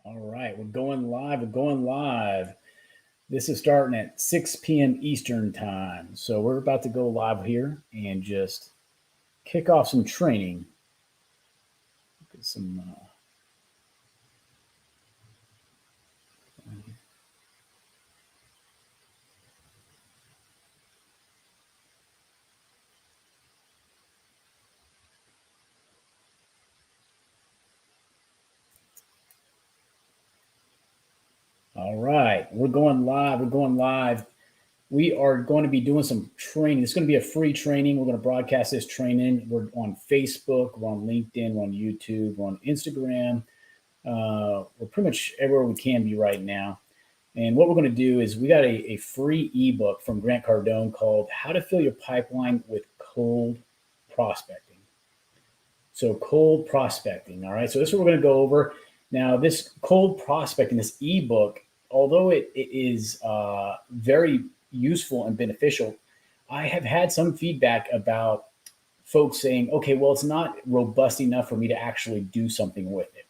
All right, we're going live. We're going live. This is starting at 6 p.m. Eastern time. So we're about to go live here and just kick off some training. Get some. All right, we're going live. We're going live. We are going to be doing some training. It's going to be a free training. We're going to broadcast this training. We're on Facebook, we're on LinkedIn, we're on YouTube, we're on Instagram. We're pretty much everywhere we can be right now. And what we're going to do is we got a free ebook from Grant Cardone called How to Fill Your Pipeline with Cold Prospecting. So cold prospecting. All right. So this is what we're going to go over. Now, this cold prospecting, this ebook, although it is very useful and beneficial, I have had some feedback about folks saying, okay, well, it's not robust enough for me to actually do something with it.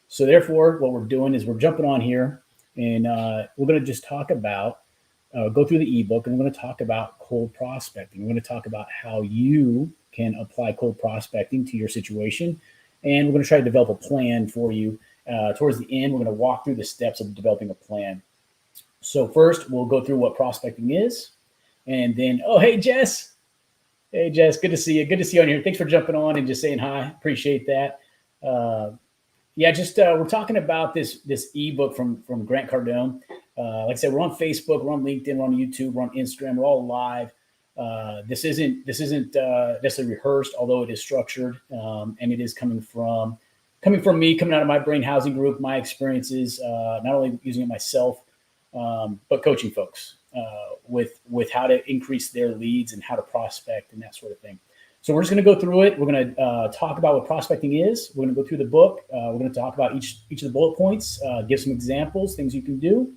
So therefore, what we're doing is we're jumping on here and we're going to just talk about, go through the ebook, and we're going to talk about cold prospecting. We're going to talk about how you can apply cold prospecting to your situation. And we're going to try to develop a plan for you. Towards the end, we're going to walk through the steps of developing a plan. So first, we'll go through what prospecting is. And then, oh, hey, Jess. Hey, Jess, good to see you. Good to see you on here. Thanks for jumping on and just saying hi. Appreciate that. We're talking about this ebook from Grant Cardone. Like I said, we're on Facebook, we're on LinkedIn, we're on YouTube, we're on Instagram, we're all live. This isn't necessarily rehearsed, although it is structured, and it is coming from me, coming out of my brain housing group, my experiences, not only using it myself, but coaching folks with how to increase their leads and how to prospect and that sort of thing. So we're just going to go through it. We're going to talk about what prospecting is. We're going to go through the book. We're going to talk about each of the bullet points, give some examples, things you can do.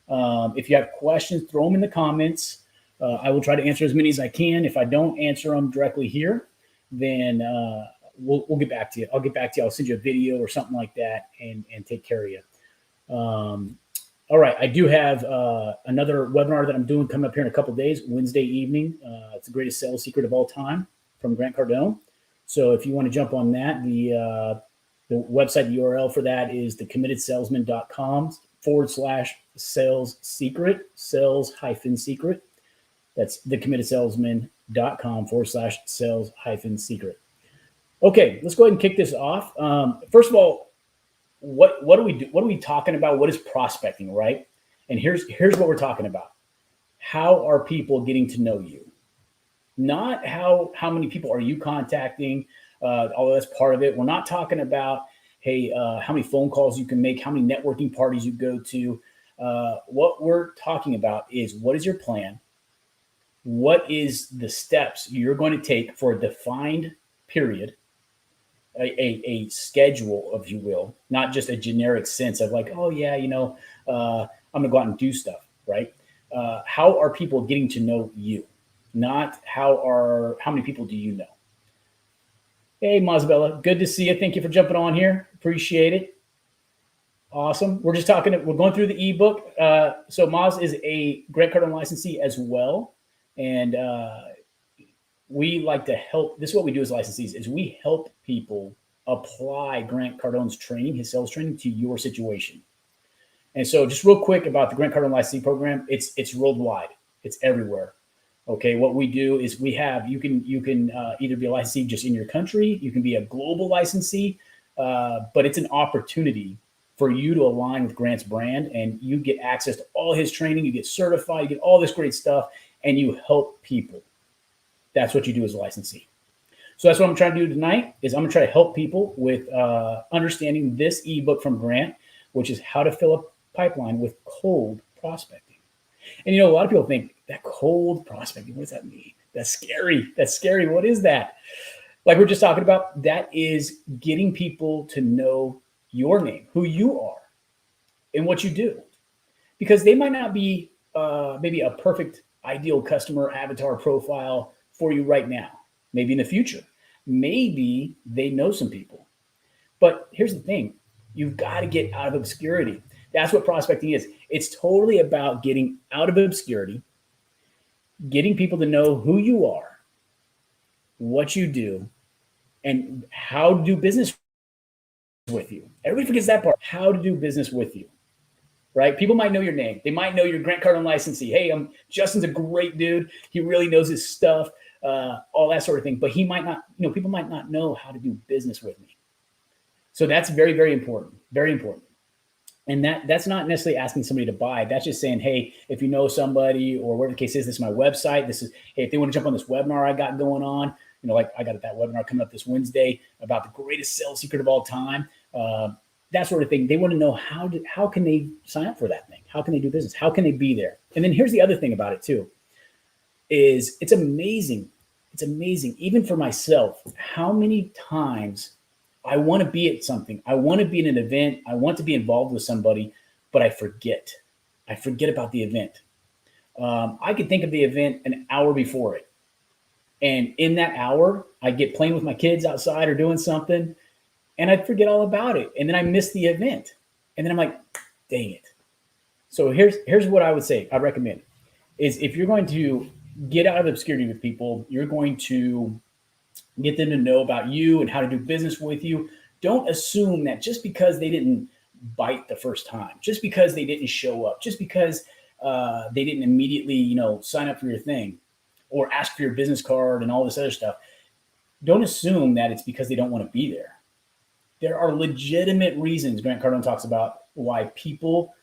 If you have questions, throw them in the comments. I will try to answer as many as I can. If I don't answer them directly here, then we'll get back to you. I'll get back to you. I'll send you a video or something like that and take care of you. All right. I do have another webinar that I'm doing coming up here in a couple of days, Wednesday evening. It's the greatest sales secret of all time from Grant Cardone. So if you want to jump on that, the website, the URL for that is thecommittedsalesman.com/sales secret, sales-secret. That's thecommittedsalesman.com/sales-secret. Okay, let's go ahead and kick this off. First of all, what do we do? What are we talking about? What is prospecting, right? And here's what we're talking about. How are people getting to know you? Not how many people are you contacting, although that's part of it. We're not talking about, hey, how many phone calls you can make, how many networking parties you go to. What we're talking about is what is your plan? What is the steps you're going to take for a defined period, a schedule, if you will, not just a generic sense of like, oh, yeah, I'm going to go out and do stuff, right? How are people getting to know you? Not how many people do you know? Hey, Mazabella, good to see you. Thank you for jumping on here. Appreciate it. Awesome. We're going through the ebook. So Maz is a Grant Cardone licensee as well. And we like to help. This is what we do as licensees is we help people apply Grant Cardone's training, his sales training, to your situation. And so just real quick about the Grant Cardone licensee program, it's worldwide. It's everywhere. Okay, what we do is you can either be a licensee just in your country, you can be a global licensee, but it's an opportunity for you to align with Grant's brand, and you get access to all his training, you get certified, you get all this great stuff, and you help people. That's what you do as a licensee. So that's what I'm trying to do tonight is I'm going to try to help people with understanding this ebook from Grant, which is how to fill a pipeline with cold prospecting. And, a lot of people think that cold prospecting, what does that mean? That's scary. That's scary. What is that? Like we're just talking about, that is getting people to know your name, who you are, and what you do. Because they might not be maybe a perfect, ideal customer avatar profile for you right now, maybe in the future. Maybe they know some people. But here's the thing. You've got to get out of obscurity. That's what prospecting is. It's totally about getting out of obscurity, getting people to know who you are, what you do, and how to do business with you. Everybody forgets that part. How to do business with you, right? People might know your name. They might know your Grant Cardone licensee. Hey, Justin's a great dude. He really knows his stuff, all that sort of thing. But he might not, people might not know how to do business with me. So that's very, very important. Very important. And that's not necessarily asking somebody to buy. That's just saying, hey, if you know somebody or whatever the case is, this is my website. This is, hey, if they want to jump on this webinar I got going on, like I got that webinar coming up this Wednesday about the greatest sales secret of all time, that sort of thing. They want to know how can they sign up for that thing? How can they do business? How can they be there? And then here's the other thing about it too, is it's amazing. It's amazing, even for myself, how many times I want to be at something. I want to be in an event. I want to be involved with somebody, but I forget. I forget about the event. I could think of the event an hour before it. And in that hour, I get playing with my kids outside or doing something, and I forget all about it. And then I miss the event. And then I'm like, dang it. So here's what I would say, I recommend, is if you're going to get out of obscurity with people, you're going to get them to know about you and how to do business with you. Don't assume that just because they didn't bite the first time, just because they didn't show up, just because they didn't immediately, sign up for your thing or ask for your business card and all this other stuff, don't assume that it's because they don't want to be there. There are legitimate reasons Grant Cardone talks about why people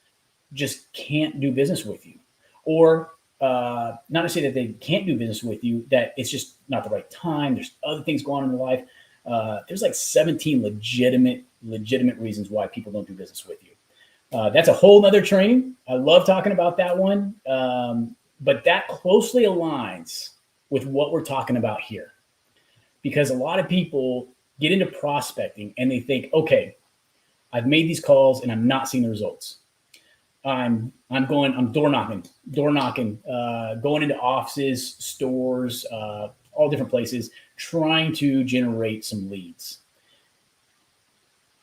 just can't do business with you, or not to say that they can't do business with you, that it's just not the right time. There's other things going on in their life. There's like 17 legitimate reasons why people don't do business with you. That's a whole nother training. I love talking about that one. But that closely aligns with what we're talking about here, because a lot of people get into prospecting and they think, okay, I've made these calls and I'm not seeing the results. I'm door knocking, going into offices, stores, all different places, trying to generate some leads.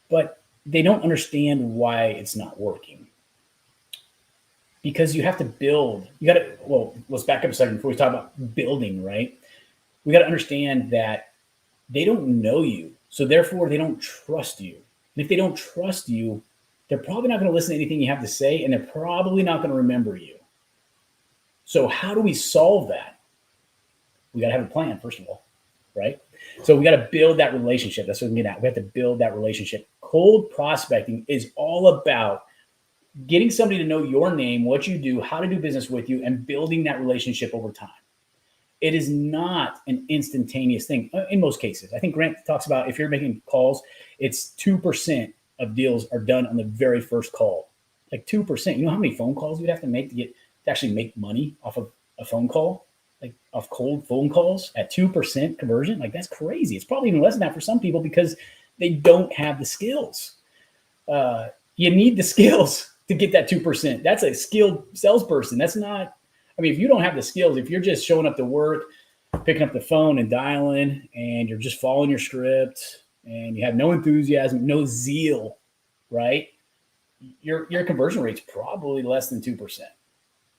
But they don't understand why it's not working. Because you have to build. Let's back up a second before we talk about building, right? We got to understand that they don't know you. So therefore, they don't trust you. And if they don't trust you, they're probably not going to listen to anything you have to say, and they're probably not going to remember you. So how do we solve that? We got to have a plan, first of all, right? So we got to build that relationship. That's what I'm getting at. We have to build that relationship. Cold prospecting is all about getting somebody to know your name, what you do, how to do business with you, and building that relationship over time. It is not an instantaneous thing in most cases. I think Grant talks about, if you're making calls, it's 2% of deals are done on the very first call. Like 2%. You know how many phone calls you'd have to make to actually make money off of a phone call, like off cold phone calls at 2% conversion? Like, that's crazy. It's probably even less than that for some people because they don't have the skills. You need the skills to get that 2%. That's a skilled salesperson. That's not, if you don't have the skills, if you're just showing up to work, picking up the phone and dialing, and you're just following your script and you have no enthusiasm, no zeal, right? Your conversion rate's probably less than 2%.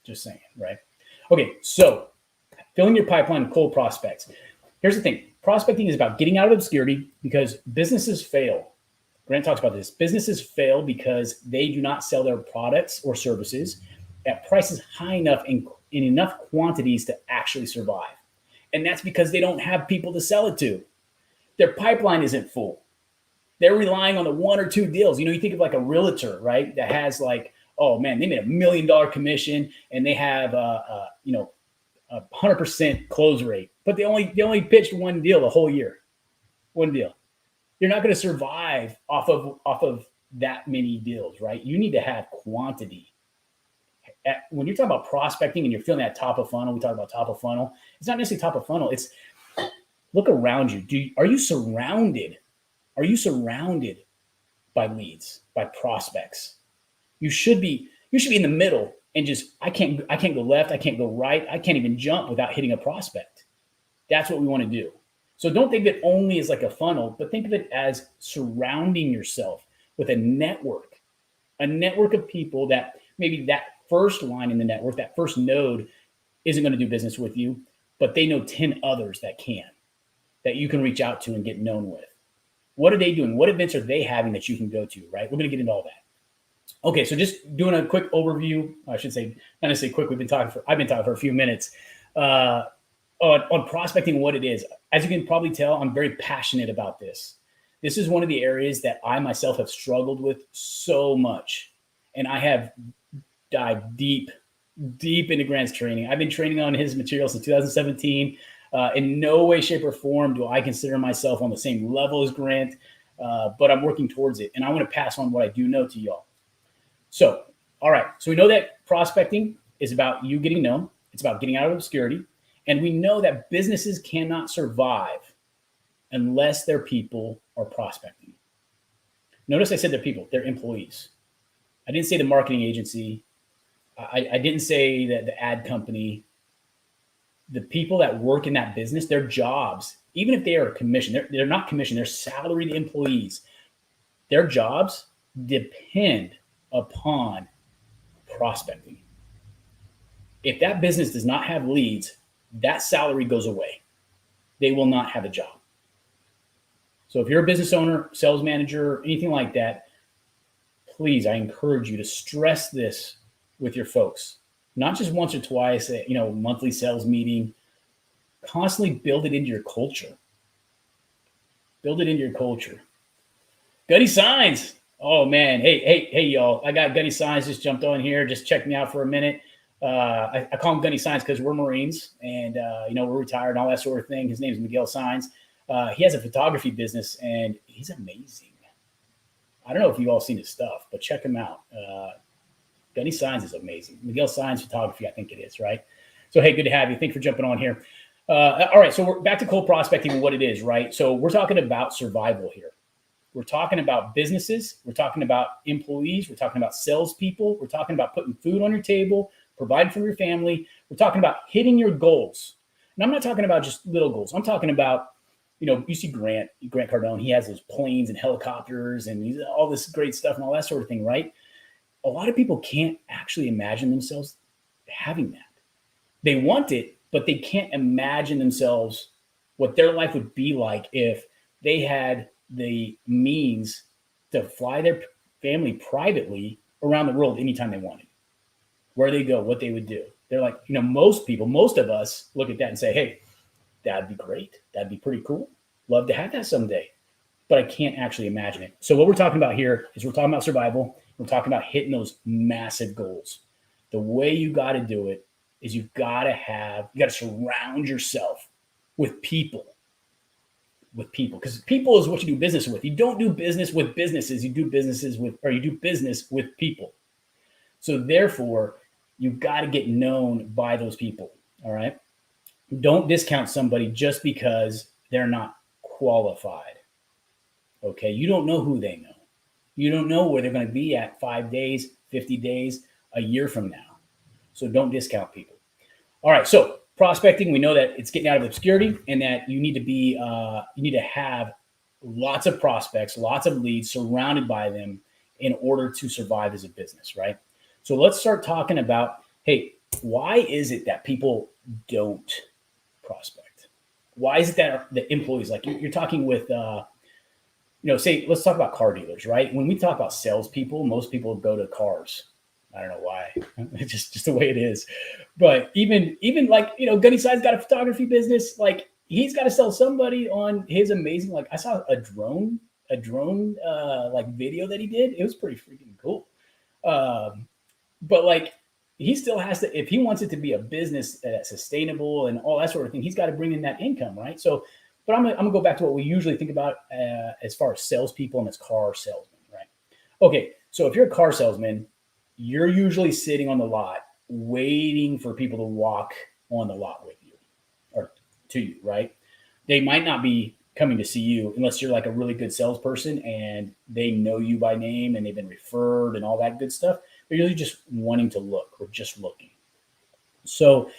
Just saying, right? Okay, so filling your pipeline of cold prospects. Here's the thing. Prospecting is about getting out of obscurity, because businesses fail. Grant talks about this. Businesses fail because they do not sell their products or services at prices high enough in enough quantities to actually survive. And that's because they don't have people to sell it to. Their pipeline isn't full. They're relying on the one or two deals. You think of like a realtor, right? That has like, oh man, they made $1 million commission and they have a 100% close rate, but they only pitched one deal the whole year. One deal. You're not going to survive off of that many deals, right? You need to have quantity. When you're talking about prospecting and you're feeling that top of funnel, we talk about top of funnel. It's not necessarily top of funnel. It's look around you. Are you surrounded? Are you surrounded by leads, by prospects? You should be in the middle and just, I can't go left. I can't go right. I can't even jump without hitting a prospect. That's what we want to do. So don't think of it only as like a funnel, but think of it as surrounding yourself with a network of people that maybe that first line in the network, that first node isn't going to do business with you, but they know 10 others that can, that you can reach out to and get known with. What are they doing? What events are they having that you can go to, right? We're going to get into all that. Okay, so just doing a quick overview. I should say, not necessarily quick. I've been talking for a few minutes on prospecting, what it is. As you can probably tell, I'm very passionate about this. This is one of the areas that I myself have struggled with so much, and I have dived deep into Grant's training. I've been training on his material since 2017. In no way, shape, or form do I consider myself on the same level as Grant, but I'm working towards it, and I want to pass on what I do know to y'all. So, all right. So we know that prospecting is about you getting known. It's about getting out of obscurity. And we know that businesses cannot survive unless their people are prospecting. Notice I said they're people, they're employees. I didn't say the marketing agency. I didn't say that the ad company. The people that work in that business, their jobs, even if they are commissioned, they're not commissioned, they're salaried employees. Their jobs depend upon prospecting. If that business does not have leads, that salary goes away. They will not have a job. So if you're a business owner, sales manager, anything like that, please, I encourage you to stress this with your folks. Not just once or twice at, monthly sales meeting. Constantly build it into your culture. Build it into your culture. Gunny Signs. Oh man. Hey, y'all. I got Gunny Signs just jumped on here. Just check me out for a minute. I call him Gunny Signs because we're Marines and, we're retired and all that sort of thing. His name is Miguel Signs. He has a photography business and he's amazing. I don't know if you've all seen his stuff, but check him out. Gunny Signs is amazing. Miguel Signs Photography, I think it is, right? So, hey, good to have you. Thanks for jumping on here. All right, so we're back to cold prospecting and what it is, right? So we're talking about survival here. We're talking about businesses. We're talking about employees. We're talking about salespeople. We're talking about putting food on your table, providing for your family. We're talking about hitting your goals. And I'm not talking about just little goals. I'm talking about, you see Grant Cardone. He has those planes and helicopters and all this great stuff and all that sort of thing, right? A lot of people can't actually imagine themselves having that. They want it, but they can't imagine themselves what their life would be like if they had the means to fly their family privately around the world anytime they wanted. Where they go, what they would do. They're like, most of us look at that and say, hey, that'd be great. That'd be pretty cool. Love to have that someday. But I can't actually imagine it. So what we're talking about here is we're talking about survival. We're talking about hitting those massive goals. The way you got to do it is you got to surround yourself with people. Because people is what you do business with. You don't do business with businesses. You do business with people. So therefore, you've got to get known by those people. All right. Don't discount somebody just because they're not qualified. Okay. You don't know who they know. You don't know where they're going to be at 5 days, 50 days, a year from now. So don't discount people. All right. So prospecting, we know that it's getting out of obscurity and that you need to have lots of prospects, lots of leads surrounded by them in order to survive as a business, right? So let's start talking about, hey, why is it that people don't prospect? Why is it that the employees, like you're talking with, say, let's talk about car dealers, right? When we talk about salespeople, most people go to cars. I don't know why. It's just the way it is. But even like, Gunny Side's got a photography business. Like he's got to sell somebody on his amazing, like I saw a drone like video that he did. It was pretty freaking cool. But like he still has to, if he wants it to be a business that's sustainable and all that sort of thing, he's got to bring in that income, right? So, but I'm gonna go back to what we usually think about as far as salespeople and as car salesmen, right? Okay, so if you're a car salesman, you're usually sitting on the lot waiting for people to walk on the lot with you or to you, right? They might not be coming to see you unless you're like a really good salesperson and they know you by name and they've been referred and all that good stuff. They're usually just wanting to look or just looking. So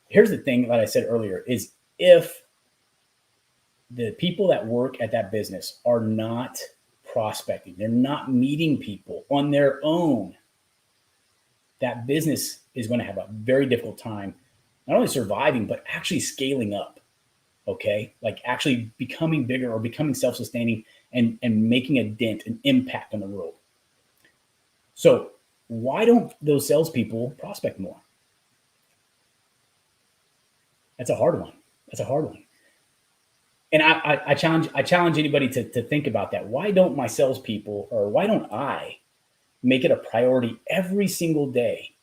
here's the thing that I said earlier is if the people that work at that business are not prospecting, they're not meeting people on their own, that business is going to have a very difficult time, not only surviving, but actually scaling up. Okay. Like actually becoming bigger or becoming self-sustaining and making a dent, an impact on the world. So why don't those salespeople prospect more? That's a hard one. That's a hard one. And I challenge anybody to think about that. Why don't my salespeople, or why don't I make it a priority every single day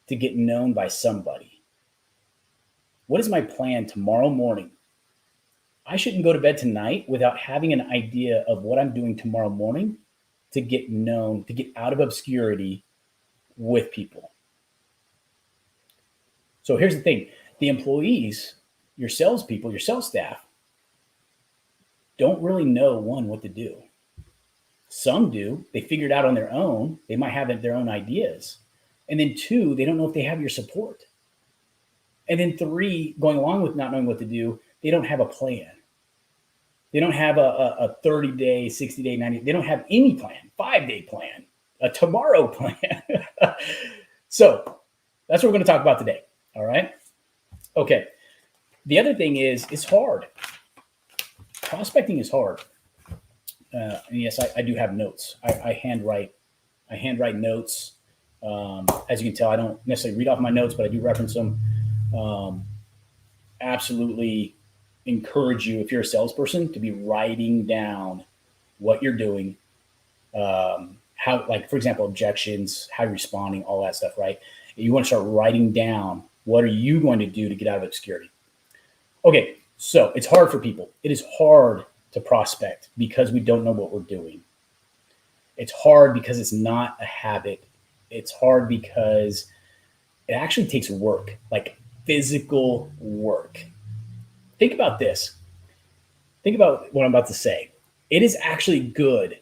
to get known by somebody? What is my plan tomorrow morning? I shouldn't go to bed tonight without having an idea of what I'm doing tomorrow morning to get known, to get out of obscurity with people. So here's the thing. The employees, your salespeople, your sales staff, don't really know, one, what to do. Some do. They figure it out on their own. They might have their own ideas. And then two, they don't know if they have your support. And then three, going along with not knowing what to do, they don't have a plan. They don't have a 30-day, 60-day, 90. They don't have any plan, 5-day plan, a tomorrow plan. So that's what we're going to talk about today. All right. Okay. The other thing is, it's hard. Prospecting is hard. And yes, I do have notes. I handwrite notes. As you can tell, I don't necessarily read off my notes, but I do reference them. Absolutely encourage you, if you're a salesperson, to be writing down what you're doing, how, like, for example, objections, how you're responding, all that stuff, right? You want to start writing down, what are you going to do to get out of obscurity? Okay, so it's hard for people. It is hard to prospect because we don't know what we're doing. It's hard because it's not a habit. It's hard because it actually takes work, like physical work. Think about this. Think about what I'm about to say. It is actually good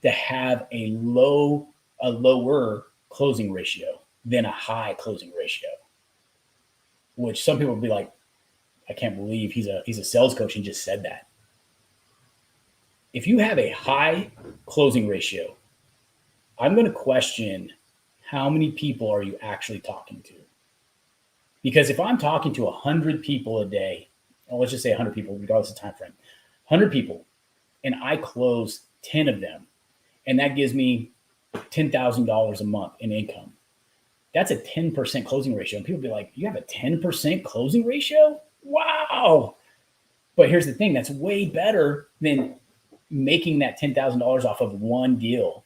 to have a lower closing ratio than a high closing ratio, which some people will be like, I can't believe he's a sales coach and just said that. If you have a high closing ratio, I'm going to question, how many people are you actually talking to? Because if I'm talking to 100 people a day, or let's just say 100 people, regardless of time frame, 100 people, and I close 10 of them, and that gives me $10,000 a month in income. That's a 10% closing ratio. And people be like, you have a 10% closing ratio? Wow. But here's the thing, that's way better than making that $10,000 off of one deal.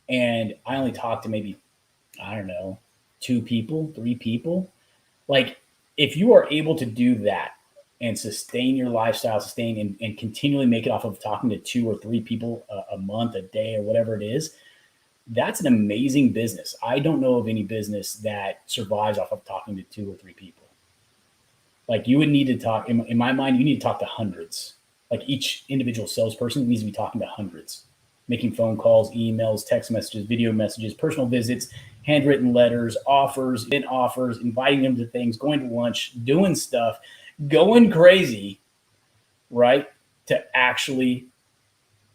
And I only talk to maybe, I don't know, 2 people, 3 people. Like, if you are able to do that and sustain your lifestyle, and continually make it off of talking to 2 or 3 people a month, a day, or whatever it is, that's an amazing business. I don't know of any business that survives off of talking to 2 or 3 people. Like, you would need to talk, in my mind, you need to talk to hundreds. Like, each individual salesperson needs to be talking to hundreds, making phone calls, emails, text messages, video messages, personal visits, handwritten letters, offers, inviting them to things, going to lunch, doing stuff, going crazy, right, to actually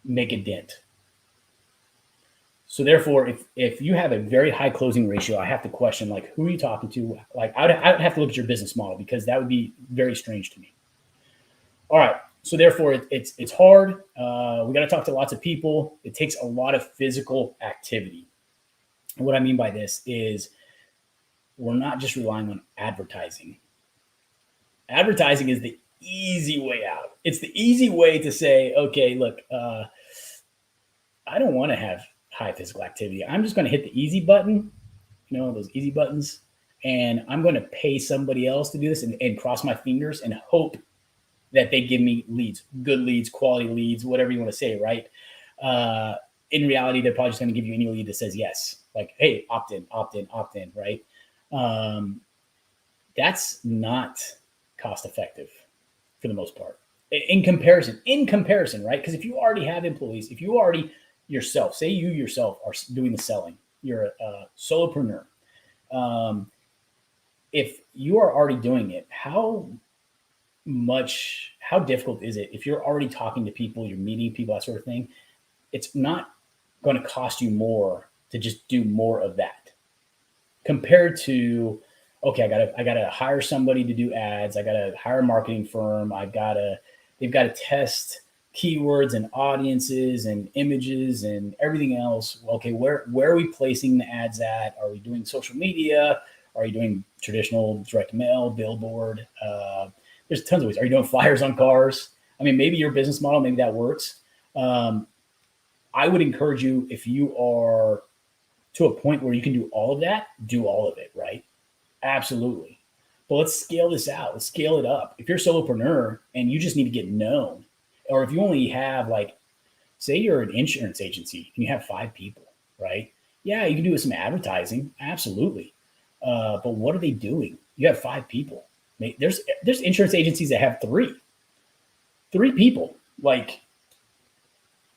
make a dent. So therefore, if you have a very high closing ratio, I have to question, like, who are you talking to? Like, I would have to look at your business model, because that would be very strange to me. All right. So therefore, it's hard. We got to talk to lots of people. It takes a lot of physical activity. And what I mean by this is, we're not just relying on advertising. Advertising is the easy way out. It's the easy way to say, okay, look, I don't want to have high physical activity. I'm just going to hit the easy button, those easy buttons, and I'm going to pay somebody else to do this and cross my fingers and hope that they give me leads, good leads, quality leads, whatever you want to say, right? In reality, they're probably just going to give you any lead that says yes. Like, hey, opt in, right? That's not cost effective for the most part. In comparison, right? Because if you already have employees, if you already yourself, say you yourself are doing the selling, you're a solopreneur. If you are already doing it, how difficult is it if you're already talking to people, you're meeting people, that sort of thing? it's not going to cost you more to just do more of that compared to, okay, I gotta hire somebody to do ads. I gotta hire a marketing firm. They've got to test keywords and audiences and images and everything else. Okay, where are we placing the ads at? Are we doing social media? Are you doing traditional direct mail, billboard? There's tons of ways. Are you doing flyers on cars? I mean, maybe your business model, maybe that works. I would encourage you, if you are to a point where you can do all of that, do all of it, right? Absolutely. But let's scale this out. Let's scale it up. If you're a solopreneur and you just need to get known, or if you only have, like, say you're an insurance agency and you have 5 people, right? Yeah, you can do some advertising. Absolutely. But what are they doing? You have 5 people. There's insurance agencies that have three people. Like,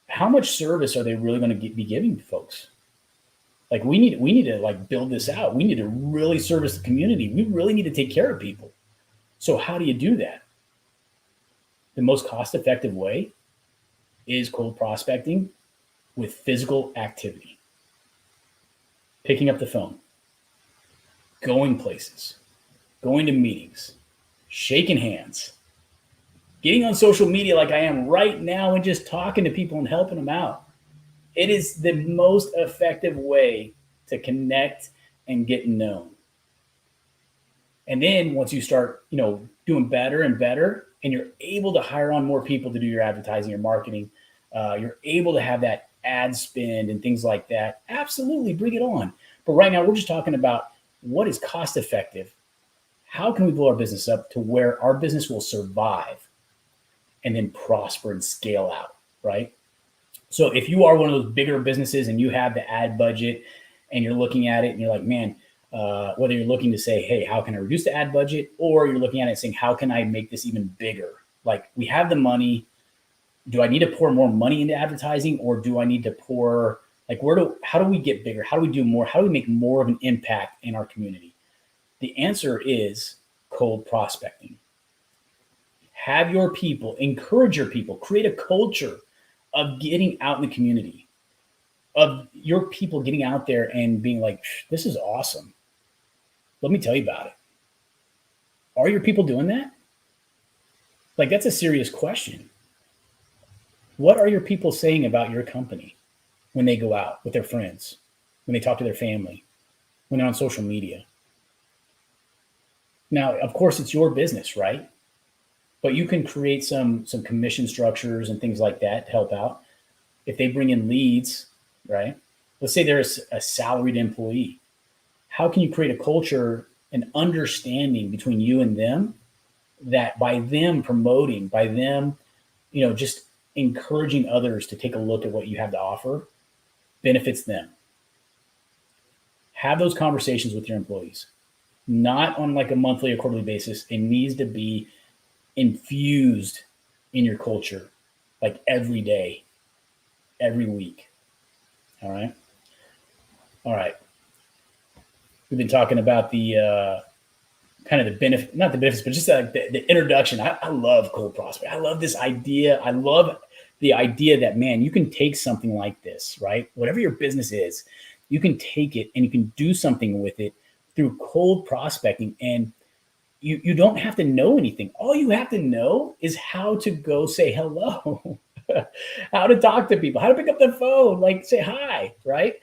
how much service are they really going to be giving to folks? Like, we need to like build this out. We need to really service the community. We really need to take care of people. So how do you do that? The most cost-effective way is cold prospecting with physical activity. Picking up the phone, going places, going to meetings, shaking hands, getting on social media like I am right now and just talking to people and helping them out. It is the most effective way to connect and get known. And then once you start, doing better and better, and you're able to hire on more people to do your advertising or marketing, you're able to have that ad spend and things like that. Absolutely, bring it on. But right now, we're just talking about what is cost effective. How can we blow our business up to where our business will survive and then prosper and scale out, right? So if you are one of those bigger businesses and you have the ad budget and you're looking at it and you're like, man, whether you're looking to say, hey, how can I reduce the ad budget? Or you're looking at it and saying, how can I make this even bigger? Like, we have the money. Do I need to pour more money into advertising, or do I need to pour, like, how do we get bigger? How do we do more? How do we make more of an impact in our community? The answer is cold prospecting. Have your people, encourage your people, create a culture of getting out in the community, of your people getting out there and being like, this is awesome. Let me tell you about it. Are your people doing that? Like, that's a serious question. What are your people saying about your company when they go out with their friends, when they talk to their family, when they're on social media? Now, of course, it's your business, right? But you can create some commission structures and things like that to help out. If they bring in leads, right? Let's say there's a salaried employee. How can you create a culture and understanding between you and them, that by them promoting, by them, just encouraging others to take a look at what you have to offer, benefits them? Have those conversations with your employees, not on like a monthly or quarterly basis. It needs to be infused in your culture, like every day, every week. All right. We've been talking about the kind of the benefit, not the benefits, but just the introduction. I love cold prospect. I love this idea. I love the idea that, man, you can take something like this, right? Whatever your business is, you can take it and you can do something with it through cold prospecting. And you don't have to know anything. All you have to know is how to go say hello, how to talk to people, how to pick up the phone, like say hi, right?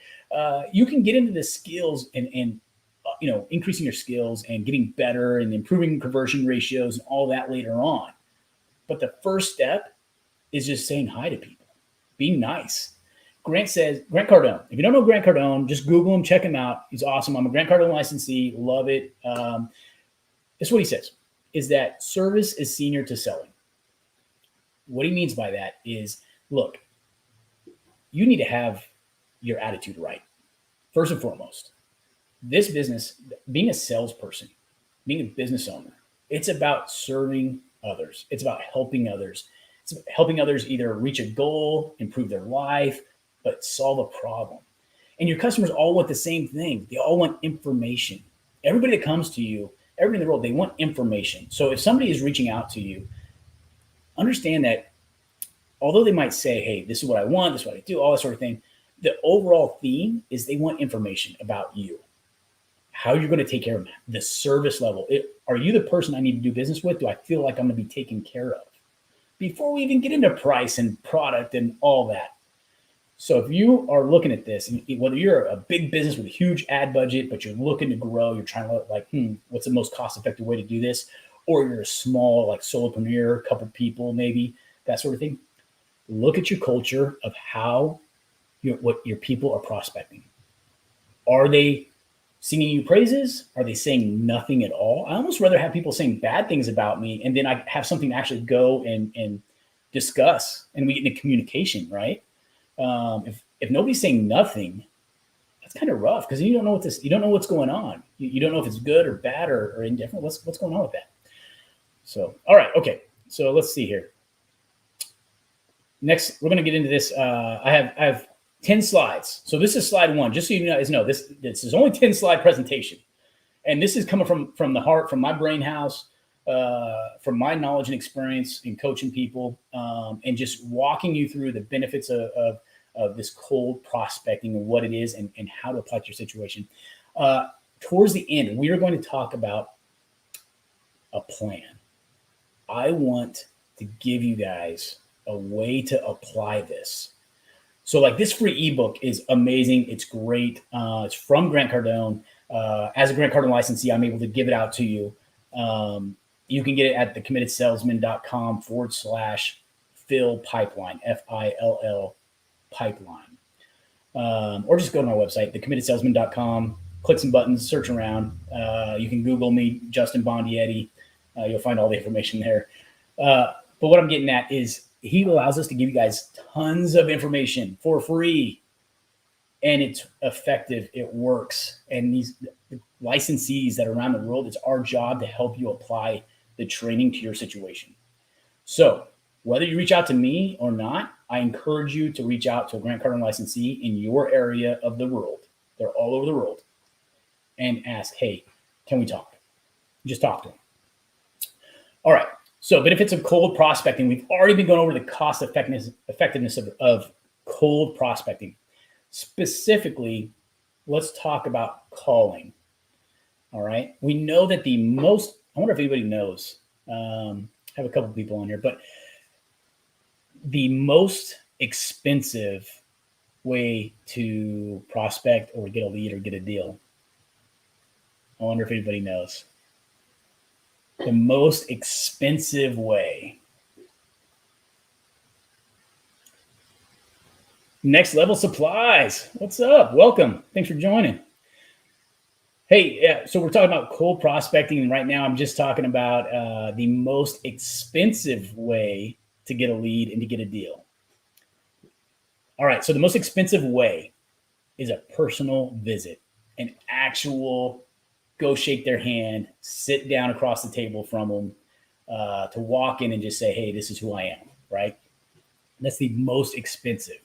You can get into the skills and increasing your skills and getting better and improving conversion ratios and all that later on. But the first step is just saying hi to people, being nice. Grant Cardone. If you don't know Grant Cardone, just Google him, check him out. He's awesome. I'm a Grant Cardone licensee. Love it. This is what he says, is that service is senior to selling. What he means by that is, look, you need to have your attitude right. First and foremost, this business, being a salesperson, being a business owner, it's about serving others. It's about helping others. It's about helping others either reach a goal, improve their life, but solve a problem. And your customers all want the same thing. They all want information. Everybody that comes to you, everybody in the world, they want information. So if somebody is reaching out to you, understand that although they might say, hey, this is what I want, this is what I do, all that sort of thing, the overall theme is they want information about you, how you're going to take care of them, the service level. Are you the person I need to do business with? Do I feel like I'm going to be taken care of? Before we even get into price and product and all that. So if you are looking at this, and whether you're a big business with a huge ad budget, but you're looking to grow, you're trying to look like, what's the most cost-effective way to do this? Or you're a small, like solopreneur, couple people, maybe that sort of thing. Look at your culture of how what your people are prospecting. Are they singing you praises? Are they saying nothing at all? I almost rather have people saying bad things about me, and then I have something to actually go and discuss, and we get into communication, right? If nobody's saying nothing, that's kind of rough because you don't know what's going on. You don't know if it's good or bad or indifferent. What's going on with that? So, all right, okay. So let's see here. Next, we're going to get into this. I have 10 slides. So this is slide 1. Just so you guys know, this is only 10 slide presentation, and this is coming from the heart, from my brain house, from my knowledge and experience in coaching people, and just walking you through the benefits of this cold prospecting and what it is and how to apply to your situation. Towards the end, we are going to talk about a plan. I want to give you guys a way to apply this. So like this free ebook is amazing. It's great. It's from Grant Cardone. As a Grant Cardone licensee, I'm able to give it out to you. You can get it at thecommittedsalesman.com/Fill Pipeline, FILL Pipeline. Or just go to my website, thecommittedsalesman.com, click some buttons, search around. You can Google me, Justin Bondietti. You'll find all the information there. But what I'm getting at is he allows us to give you guys tons of information for free, and it's effective. It works. And these licensees that are around the world, it's our job to help you apply the training to your situation. So whether you reach out to me or not, I encourage you to reach out to a Grant Cardone licensee in your area of the world. They're all over the world. And ask, hey, can we talk? Just talk to them. All right. So benefits of cold prospecting. We've already been going over the cost effectiveness of cold prospecting. Specifically, let's talk about calling. All right. We know that I wonder if anybody knows, I have a couple people on here, but the most expensive way to prospect or get a lead or get a deal. I wonder if anybody knows. The most expensive way. Next Level Supplies. What's up? Welcome. Thanks for joining. Hey, yeah, so we're talking about cold prospecting, and right now I'm just talking about the most expensive way to get a lead and to get a deal. All right, so the most expensive way is a personal visit, an actual go shake their hand, sit down across the table from them, to walk in and just say, hey, this is who I am, right? That's the most expensive.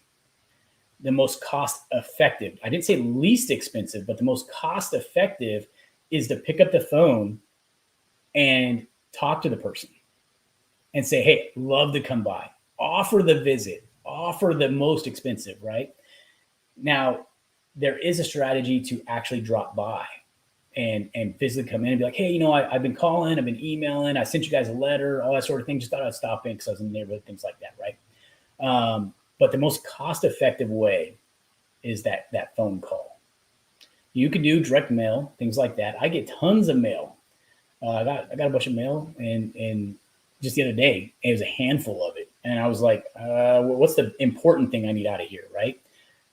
The most cost effective, I didn't say least expensive, but the most cost effective is to pick up the phone and talk to the person and say, hey, love to come by. Offer the visit, offer the most expensive, right? Now, there is a strategy to actually drop by and physically come in and be like, hey, I've been calling, I've been emailing, I sent you guys a letter, all that sort of thing. Just thought I'd stop in because I was in the neighborhood, things like that, right? But the most cost-effective way is that phone call. You can do direct mail, things like that. I get tons of mail. I got a bunch of mail, and just the other day, it was a handful of it, and I was like, what's the important thing I need out of here, right?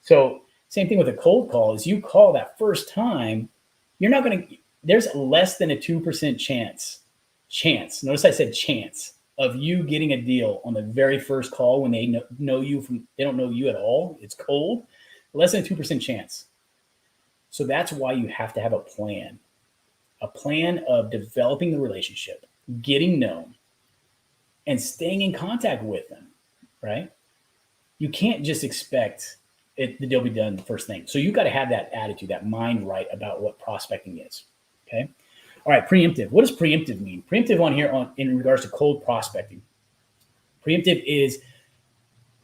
So same thing with a cold call. Is you call that first time, you're not going to. There's less than a 2% chance. Notice I said chance of you getting a deal on the very first call when they know you they don't know you at all. It's cold. Less than a 2% chance. So that's why you have to have a plan of developing the relationship, getting known, and staying in contact with them, right? You can't just expect the deal be done the first thing. So you got to have that attitude, that mind right about what prospecting is, okay? All right, preemptive. What does preemptive mean? Preemptive in regards to cold prospecting. Preemptive is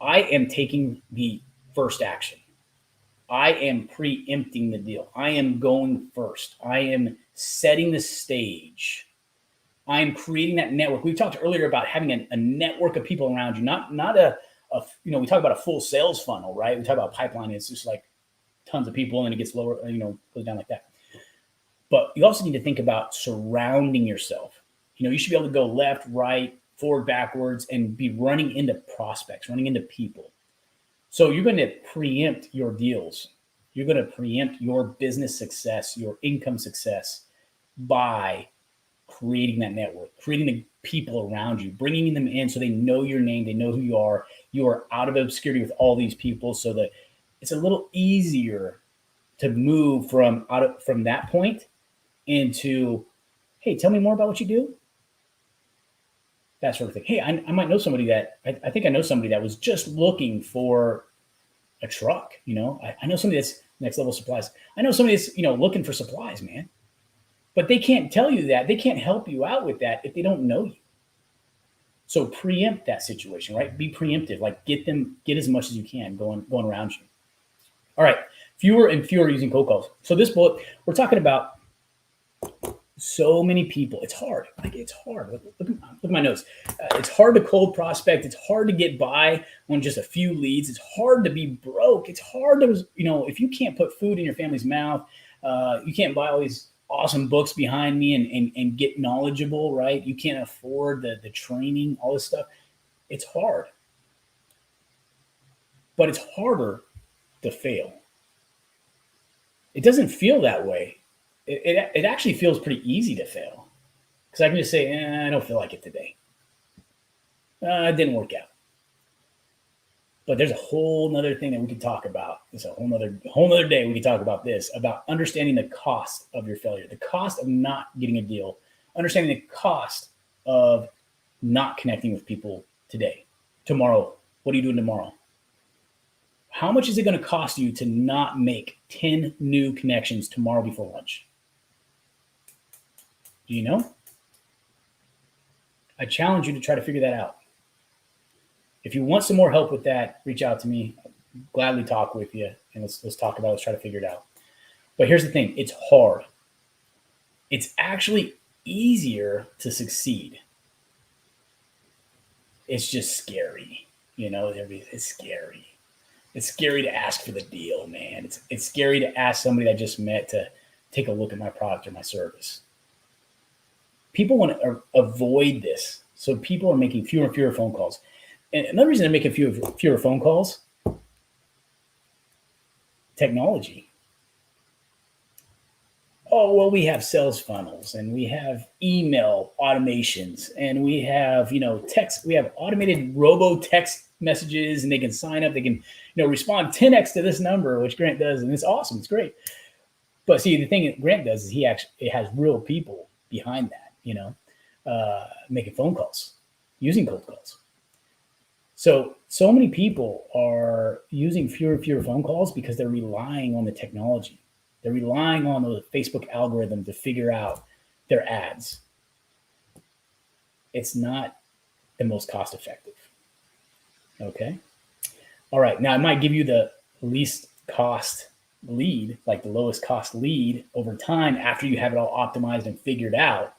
I am taking the first action. I am preempting the deal. I am going first. I am setting the stage. I am creating that network. We talked earlier about having a network of people around you, not a we talk about a full sales funnel, right? We talk about pipeline. It's just like tons of people and then it gets lower, goes down like that. But you also need to think about surrounding yourself. You should be able to go left, right, forward, backwards, and be running into prospects, running into people. So you're going to preempt your deals. You're going to preempt your business success, your income success by creating that network, creating the people around you, bringing them in so they know your name, they know who you are. You are out of obscurity with all these people so that it's a little easier to move from that point into, hey, tell me more about what you do. That sort of thing. Hey, I might know somebody that I think I know somebody that was just looking for a truck. I know somebody that's next level supplies. I know somebody that's looking for supplies, man. But they can't tell you that. They can't help you out with that if they don't know you. So preempt that situation, right? Be preemptive. Like get as much as you can going around you. All right. Fewer and fewer using cold calls. So this bullet, we're talking about so many people. It's hard. It's hard. Look at my notes. It's hard to cold prospect. It's hard to get by on just a few leads. It's hard to be broke. It's hard to, if you can't put food in your family's mouth, you can't buy all these awesome books behind me and get knowledgeable, right? You can't afford the training, all this stuff. It's hard. But it's harder to fail. It doesn't feel that way. It actually feels pretty easy to fail because I can just say, I don't feel like it today. It didn't work out. But there's a whole nother thing that we could talk about. There's a whole nother day we could talk about this, about understanding the cost of your failure, the cost of not getting a deal, understanding the cost of not connecting with people today, tomorrow. What are you doing tomorrow? How much is it going to cost you to not make 10 new connections tomorrow before lunch? Do you know? I challenge you to try to figure that out. If you want some more help with that, reach out to me. I'll gladly talk with you, and let's talk about it. Let's try to figure it out. But here's the thing. It's hard. It's actually easier to succeed. It's just scary. It's scary. It's scary to ask for the deal, man. It's scary to ask somebody that I just met to take a look at my product or my service. People want to avoid this. So people are making fewer and fewer phone calls. And another reason they're making fewer phone calls, technology. Oh, well, we have sales funnels and we have email automations and we have, text. We have automated robo text messages and they can sign up. They can, respond 10x to this number, which Grant does. And it's awesome. It's great. But see, the thing that Grant does is it has real people behind that, making phone calls, using cold calls. So many people are using fewer and fewer phone calls because they're relying on the technology. They're relying on the Facebook algorithm to figure out their ads. It's not the most cost effective. Okay. All right. Now, it might give you the least cost lead, like the lowest cost lead over time after you have it all optimized and figured out.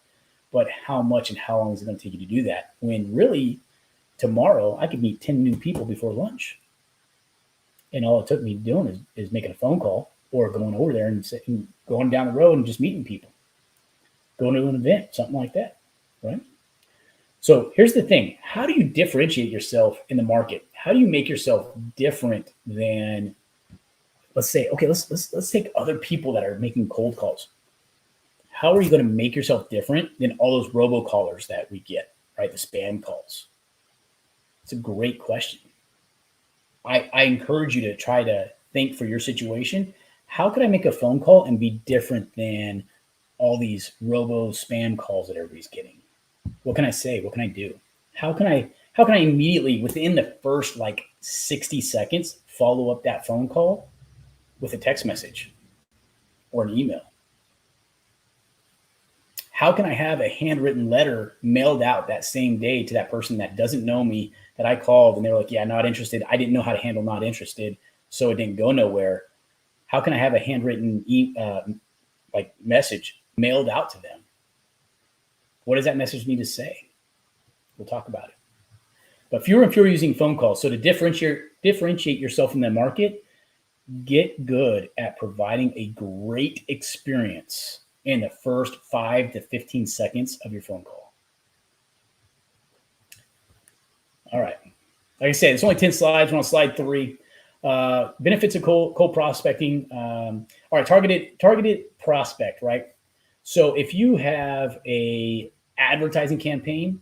But how much and how long is it going to take you to do that? When really, tomorrow, I could meet 10 new people before lunch. And all it took me doing is making a phone call or going over there and going down the road and just meeting people. Going to an event, something like that, right? So here's the thing. How do you differentiate yourself in the market? How do you make yourself different than, let's say, okay, let's take other people that are making cold calls. How are you going to make yourself different than all those robocallers that we get, right? The spam calls. It's a great question. I encourage you to try to think for your situation. How could I make a phone call and be different than all these robo spam calls that everybody's getting? What can I say? What can I do? How can I immediately within the first 60 seconds follow up that phone call with a text message or an email? How can I have a handwritten letter mailed out that same day to that person that doesn't know me, that I called and they were like, yeah, not interested. I didn't know how to handle not interested, so it didn't go nowhere. How can I have a handwritten message mailed out to them? What does that message need to say? We'll talk about it. But fewer and fewer using phone calls. So to differentiate yourself in the market, get good at providing a great experience in the first 5 to 15 seconds of your phone call. All right. Like I said, it's only 10 slides. We're on slide 3. Benefits of cold prospecting. All right, targeted prospect, right? So if you have a advertising campaign,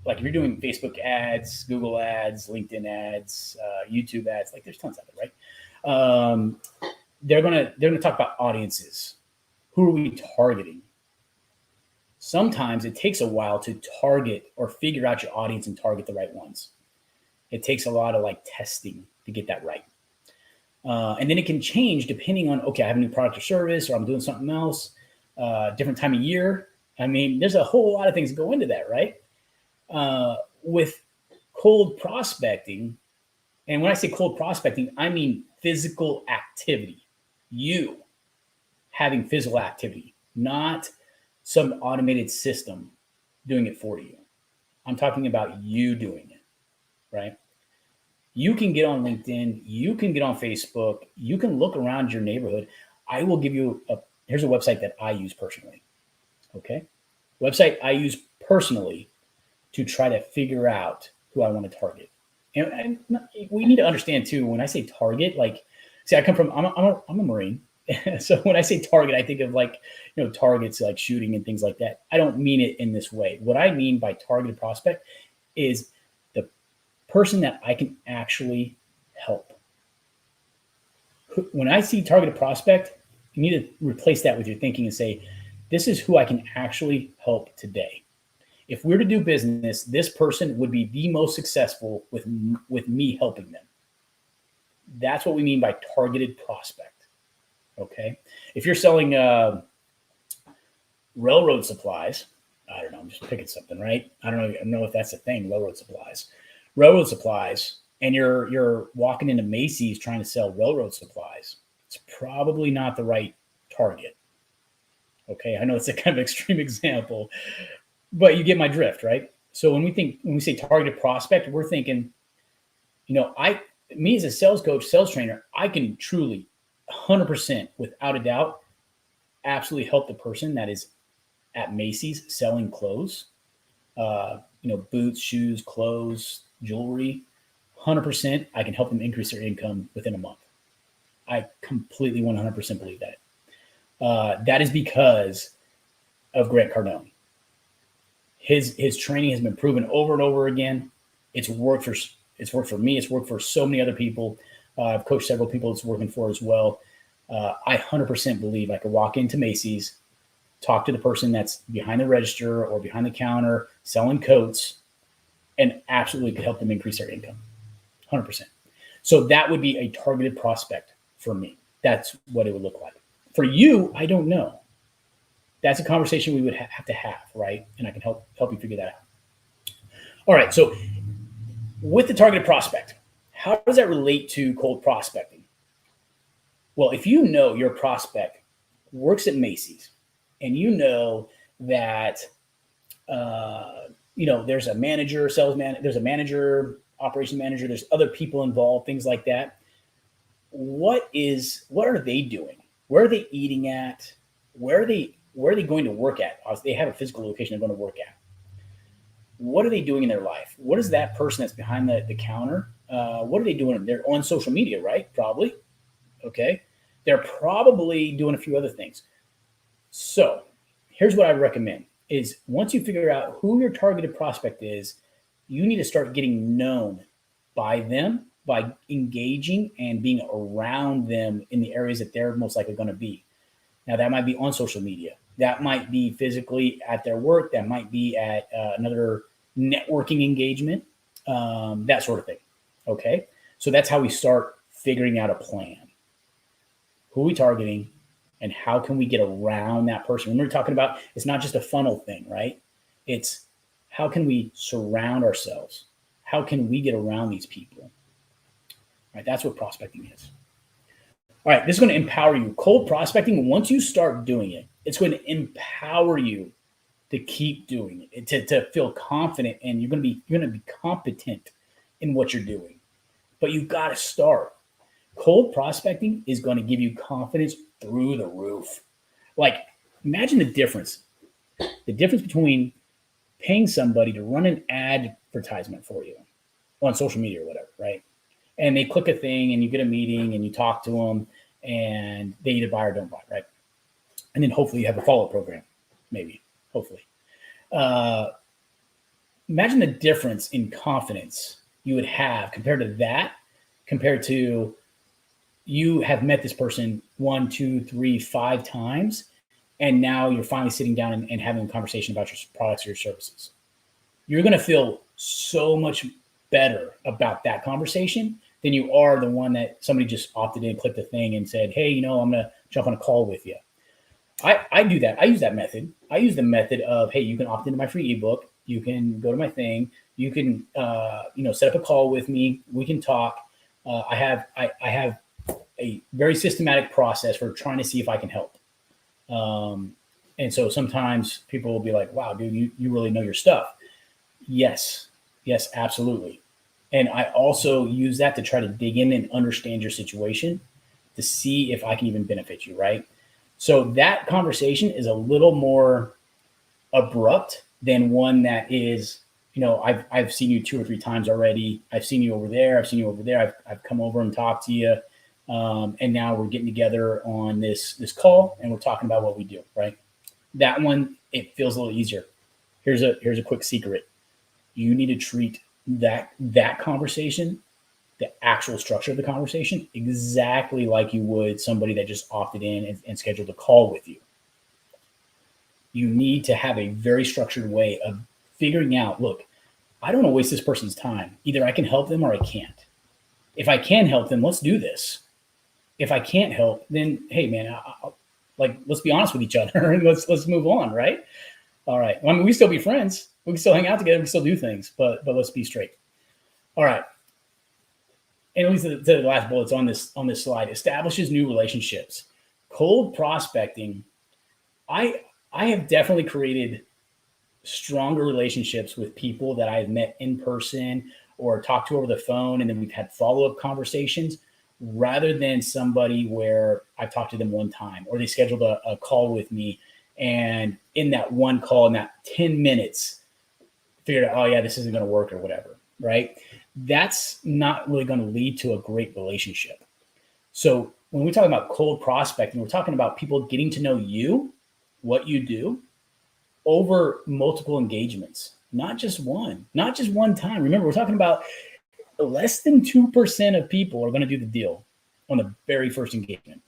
like if you're doing Facebook ads, Google ads, LinkedIn ads, YouTube ads, like there's tons of it, right? They're gonna talk about audiences. Who are we targeting? Sometimes it takes a while to target or figure out your audience and target the right ones. It takes a lot of like testing to get that right. And then it can change depending on, okay, I have a new product or service, or I'm doing something else, different time of year. I mean, there's a whole lot of things that go into that, right? With cold prospecting, and when I say cold prospecting, I mean physical activity. You having physical activity, not some automated system doing it for you. I'm talking about you doing it, right? You can get on LinkedIn, you can get on Facebook, you can look around your neighborhood. I will give you here's a website that I use personally. Okay. Website I use personally to try to figure out who I want to target. And we need to understand too, when I say target, like, see, I'm a Marine. So when I say target, I think of like, targets like shooting and things like that. I don't mean it in this way. What I mean by targeted prospect is the person that I can actually help. When I see targeted prospect, you need to replace that with your thinking and say, this is who I can actually help today. If we're to do business, this person would be the most successful with me helping them. That's what we mean by targeted prospect. Okay. If you're selling railroad supplies, I don't know, I'm just picking something, right? I don't know if that's a thing, railroad supplies, and you're walking into Macy's trying to sell railroad supplies. It's probably not the right target. Okay. I know it's a kind of extreme example, but you get my drift, right? So when we say targeted prospect, we're thinking, me as a sales coach, sales trainer, I can truly 100% without a doubt, absolutely help the person that is at Macy's selling clothes, boots, shoes, clothes, jewelry. 100%, I can help them increase their income within a month. I completely 100% believe that. That is because of Grant Cardone. His training has been proven over and over again. It's worked for me. It's worked for so many other people. I've coached several people it's working for as well. I 100% believe I could walk into Macy's, talk to the person that's behind the register or behind the counter selling coats, and absolutely could help them increase their income. 100%. So that would be a targeted prospect for me. That's what it would look like. For you, I don't know. That's a conversation we would have to have, right? And I can help you figure that out. All right. So with the targeted prospect, how does that relate to cold prospecting? Well, if you know your prospect works at Macy's and you know that, there's a manager, there's a manager, operation manager, there's other people involved, things like that. What are they doing? Where are they eating at? Where are they going to work at? They have a physical location they're going to work at. What are they doing in their life? What is that person that's behind the counter? What are they doing? They're on social media, right? Probably. Okay. They're probably doing a few other things. So here's what I recommend is once you figure out who your targeted prospect is, you need to start getting known by them, by engaging and being around them in the areas that they're most likely going to be. Now, that might be on social media. That might be physically at their work. That might be at another networking engagement, that sort of thing. Okay. So that's how we start figuring out a plan. Who are we targeting and how can we get around that person? When we're talking about, it's not just a funnel thing, right? It's how can we surround ourselves? How can we get around these people? Right? That's what prospecting is. All right, this is going to empower you. Cold prospecting, once you start doing it, it's going to empower you to keep doing it, to feel confident, and you're going to be competent in what you're doing. But you've got to start. Cold prospecting is going to give you confidence through the roof. Like, imagine the difference between paying somebody to run an advertisement for you on social media or whatever, right? And they click a thing and you get a meeting and you talk to them and they either buy or don't buy, right? And then hopefully you have a follow-up program, maybe, hopefully. Imagine the difference in confidence you would have compared to you have met this person 1, 2, 3, 5 times, and now you're finally sitting down and having a conversation about your products or your services. You're going to feel so much better about that conversation than you are the one that somebody just opted in, clicked a thing and said, hey, I'm going to jump on a call with you. I do that. I use that method. I use the method of, hey, you can opt into my free ebook. You can go to my thing. You can, set up a call with me. We can talk. I have a very systematic process for trying to see if I can help. And so sometimes people will be like, wow, dude, you really know your stuff. Yes, absolutely. And I also use that to try to dig in and understand your situation to see if I can even benefit you, right? So that conversation is a little more abrupt than one that is, I've seen you 2 or 3 times already. I've seen you over there. I've seen you over there. I've come over and talked to you. And now we're getting together on this call and we're talking about what we do, right? That one, it feels a little easier. Here's a quick secret. You need to treat that conversation, the actual structure of the conversation, exactly like you would somebody that just opted in and scheduled a call with you. You need to have a very structured way of figuring out, look, I don't want to waste this person's time. Either I can help them or I can't. If I can help them, let's do this. If I can't help, then, hey, man, let's be honest with each other and let's move on, right? All right. Well, I mean, we still be friends. We can still hang out together. We can still do things, but let's be straight. All right. And at least to the last bullets on this slide, establishes new relationships. Cold prospecting, I have definitely created stronger relationships with people that I've met in person or talked to over the phone, and then we've had follow-up conversations, rather than somebody where I've talked to them one time or they scheduled a call with me, and in that one call, in that 10 minutes, figured out, oh yeah, this isn't going to work or whatever, right? That's not really going to lead to a great relationship. So when we talk about cold prospecting, we're talking about people getting to know you, what you do, over multiple engagements, not just one time. Remember, we're talking about less than 2% of people are going to do the deal on the very first engagement.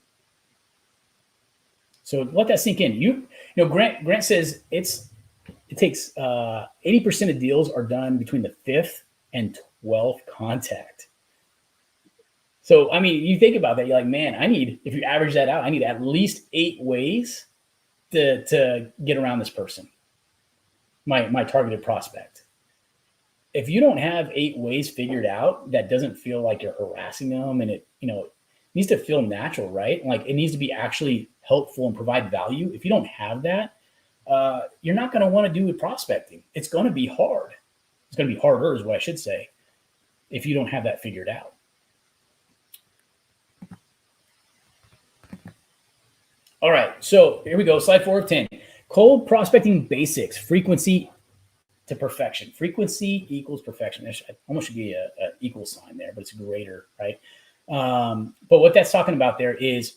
So let that sink in. Grant says it takes 80% of deals are done between the 5th and 12th contact. So, I mean, you think about that, you're like, man, if you average that out, I need at least 8 ways to get around this person, my targeted prospect. If you don't have 8 ways figured out, that doesn't feel like you're harassing them, and it needs to feel natural, right? Like, it needs to be actually helpful and provide value. If you don't have that, you're not going to want to do with prospecting. It's going to be hard. It's going to be harder, is what I should say, if you don't have that figured out. All right, so here we go. Slide 4 of 10. Cold prospecting basics, frequency to perfection. Frequency equals perfection. I almost should be an equal sign there, but it's greater, right? But what that's talking about there is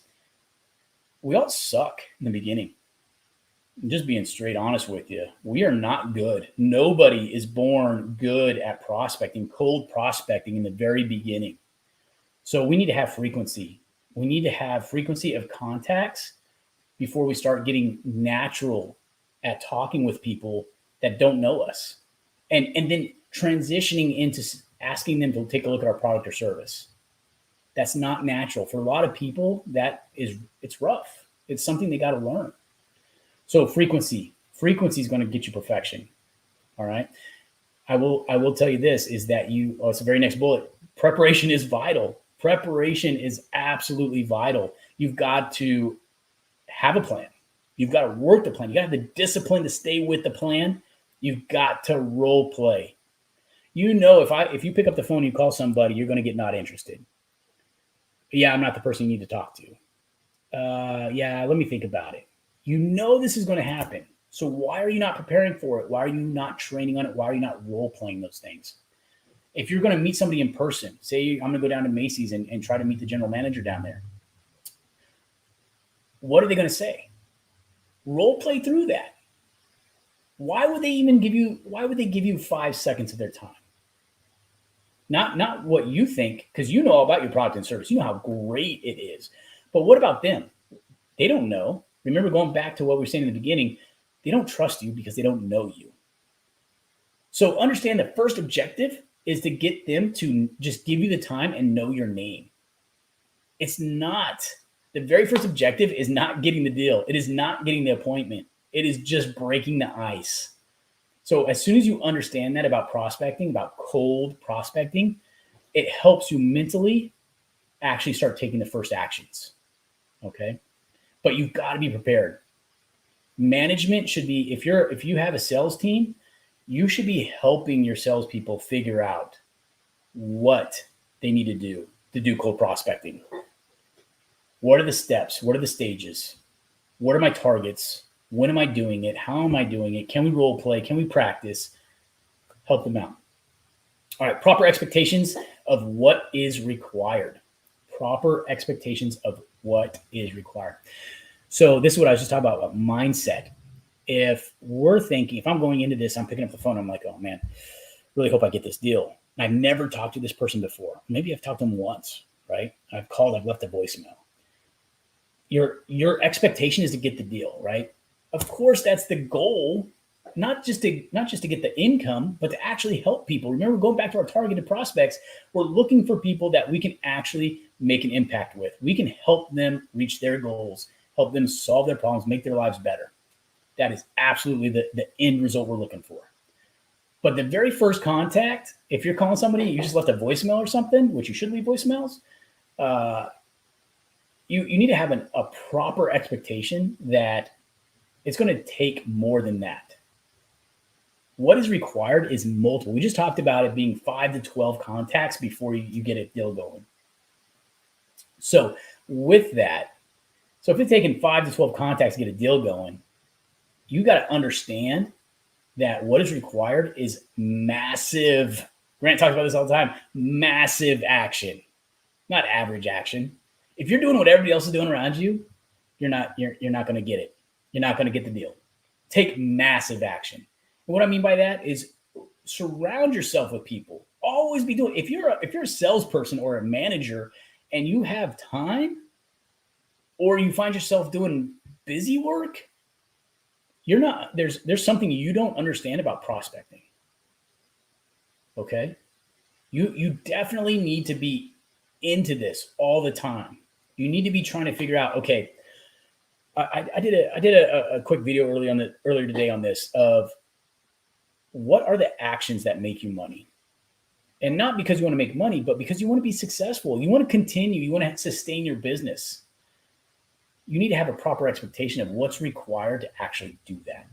we all suck in the beginning. I'm just being straight honest with you. We are not good. Nobody is born good at prospecting, cold prospecting in the very beginning. So we need to have frequency. We need to have frequency of contacts before we start getting natural at talking with people that don't know us. And then transitioning into asking them to take a look at our product or service. That's not natural. For a lot of people, it's rough. It's something they got to learn. So frequency is going to get you perfection. All right. I will tell you this is that it's the very next bullet. Preparation is vital. Preparation is absolutely vital. You've got to have a plan. You've got to work the plan. You got to have the discipline to stay with the plan. You've got to role play. If you pick up the phone and you call somebody, you're going to get not interested. Yeah, I'm not the person you need to talk to. Yeah, let me think about it. This is going to happen. So why are you not preparing for it? Why are you not training on it? Why are you not role playing those things? If you're going to meet somebody in person, say I'm going to go down to Macy's and try to meet the general manager down there. What are they going to say? Role play through that. Why would they give you 5 seconds of their time? Not what you think, because you know all about your product and service. You know how great it is. But what about them? They don't know. Remember, going back to what we were saying in the beginning, they don't trust you because they don't know you. So understand the first objective is to get them to just give you the time and know your name. The very first objective is not getting the deal. It is not getting the appointment. It is just breaking the ice. So as soon as you understand that about prospecting, about cold prospecting, it helps you mentally actually start taking the first actions. Okay. But you've got to be prepared. Management should be, if you have a sales team, you should be helping your salespeople figure out what they need to do cold prospecting. What are the steps? What are the stages? What are my targets? When am I doing it? How am I doing it? Can we role play? Can we practice? Help them out. All right. Proper expectations of what is required. Proper expectations of what is required. So this is what I was just talking about mindset. If I'm going into this, I'm picking up the phone. I'm like, oh man, really hope I get this deal. And I've never talked to this person before. Maybe I've talked to them once, right? I've called, I've left a voicemail. Your expectation is to get the deal, right? Of course, that's the goal, not just to get the income, but to actually help people. Remember, going back to our targeted prospects, we're looking for people that we can actually make an impact with. We can help them reach their goals, help them solve their problems, make their lives better. That is absolutely the end result we're looking for. But the very first contact, if you're calling somebody, you just left a voicemail or something, which you should leave voicemails, you need to have a proper expectation that it's going to take more than that. What is required is multiple. We just talked about it being 5 to 12 contacts before you get a deal going. So with that, if it's taking 5 to 12 contacts to get a deal going, you got to understand that what is required is massive. Grant talks about this all the time. Massive action, not average action. If you're doing what everybody else is doing around you, you're not going to get it. You're not going to get the deal. Take massive action. And what I mean by that is surround yourself with people. Always be doing. If you're a salesperson or a manager and you have time, or you find yourself doing busy work, there's something you don't understand about prospecting. Okay? You definitely need to be into this all the time. You need to be trying to figure out, okay, I did a quick video earlier today on this of what are the actions that make you money? And not because you want to make money, but because you want to be successful. You want to continue. You want to sustain your business. You need to have a proper expectation of what's required to actually do that.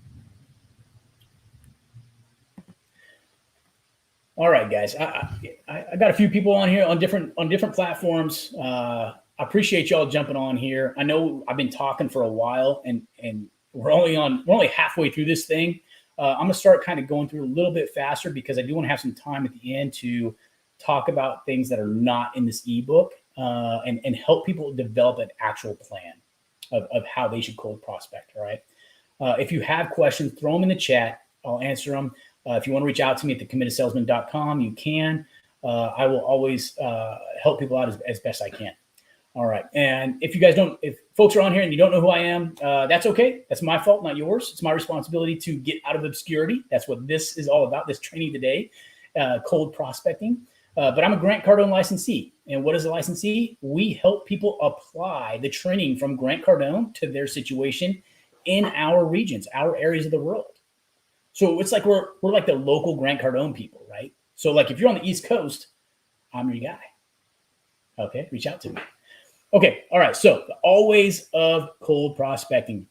All right, guys. I got a few people on here on different platforms. I appreciate y'all jumping on here. I know I've been talking for a while, and we're only halfway through this thing. I'm gonna start kind of going through a little bit faster because I do want to have some time at the end to talk about things that are not in this ebook and help people develop an actual plan of how they should cold prospect. All right. If you have questions, throw them in the chat. I'll answer them. If you want to reach out to me at thecommittedsalesman.com, you can. I will always help people out as best I can. All right. And if folks are on here and you don't know who I am, that's okay. That's my fault, not yours. It's my responsibility to get out of obscurity. That's what this is all about, this training today, cold prospecting. But I'm a Grant Cardone licensee. And what is a licensee? We help people apply the training from Grant Cardone to their situation in our regions, our areas of the world. So it's like we're like the local Grant Cardone people, right? So like if you're on the East Coast, I'm your guy. Okay, reach out to me. Okay, all right. So the always of cold prospecting.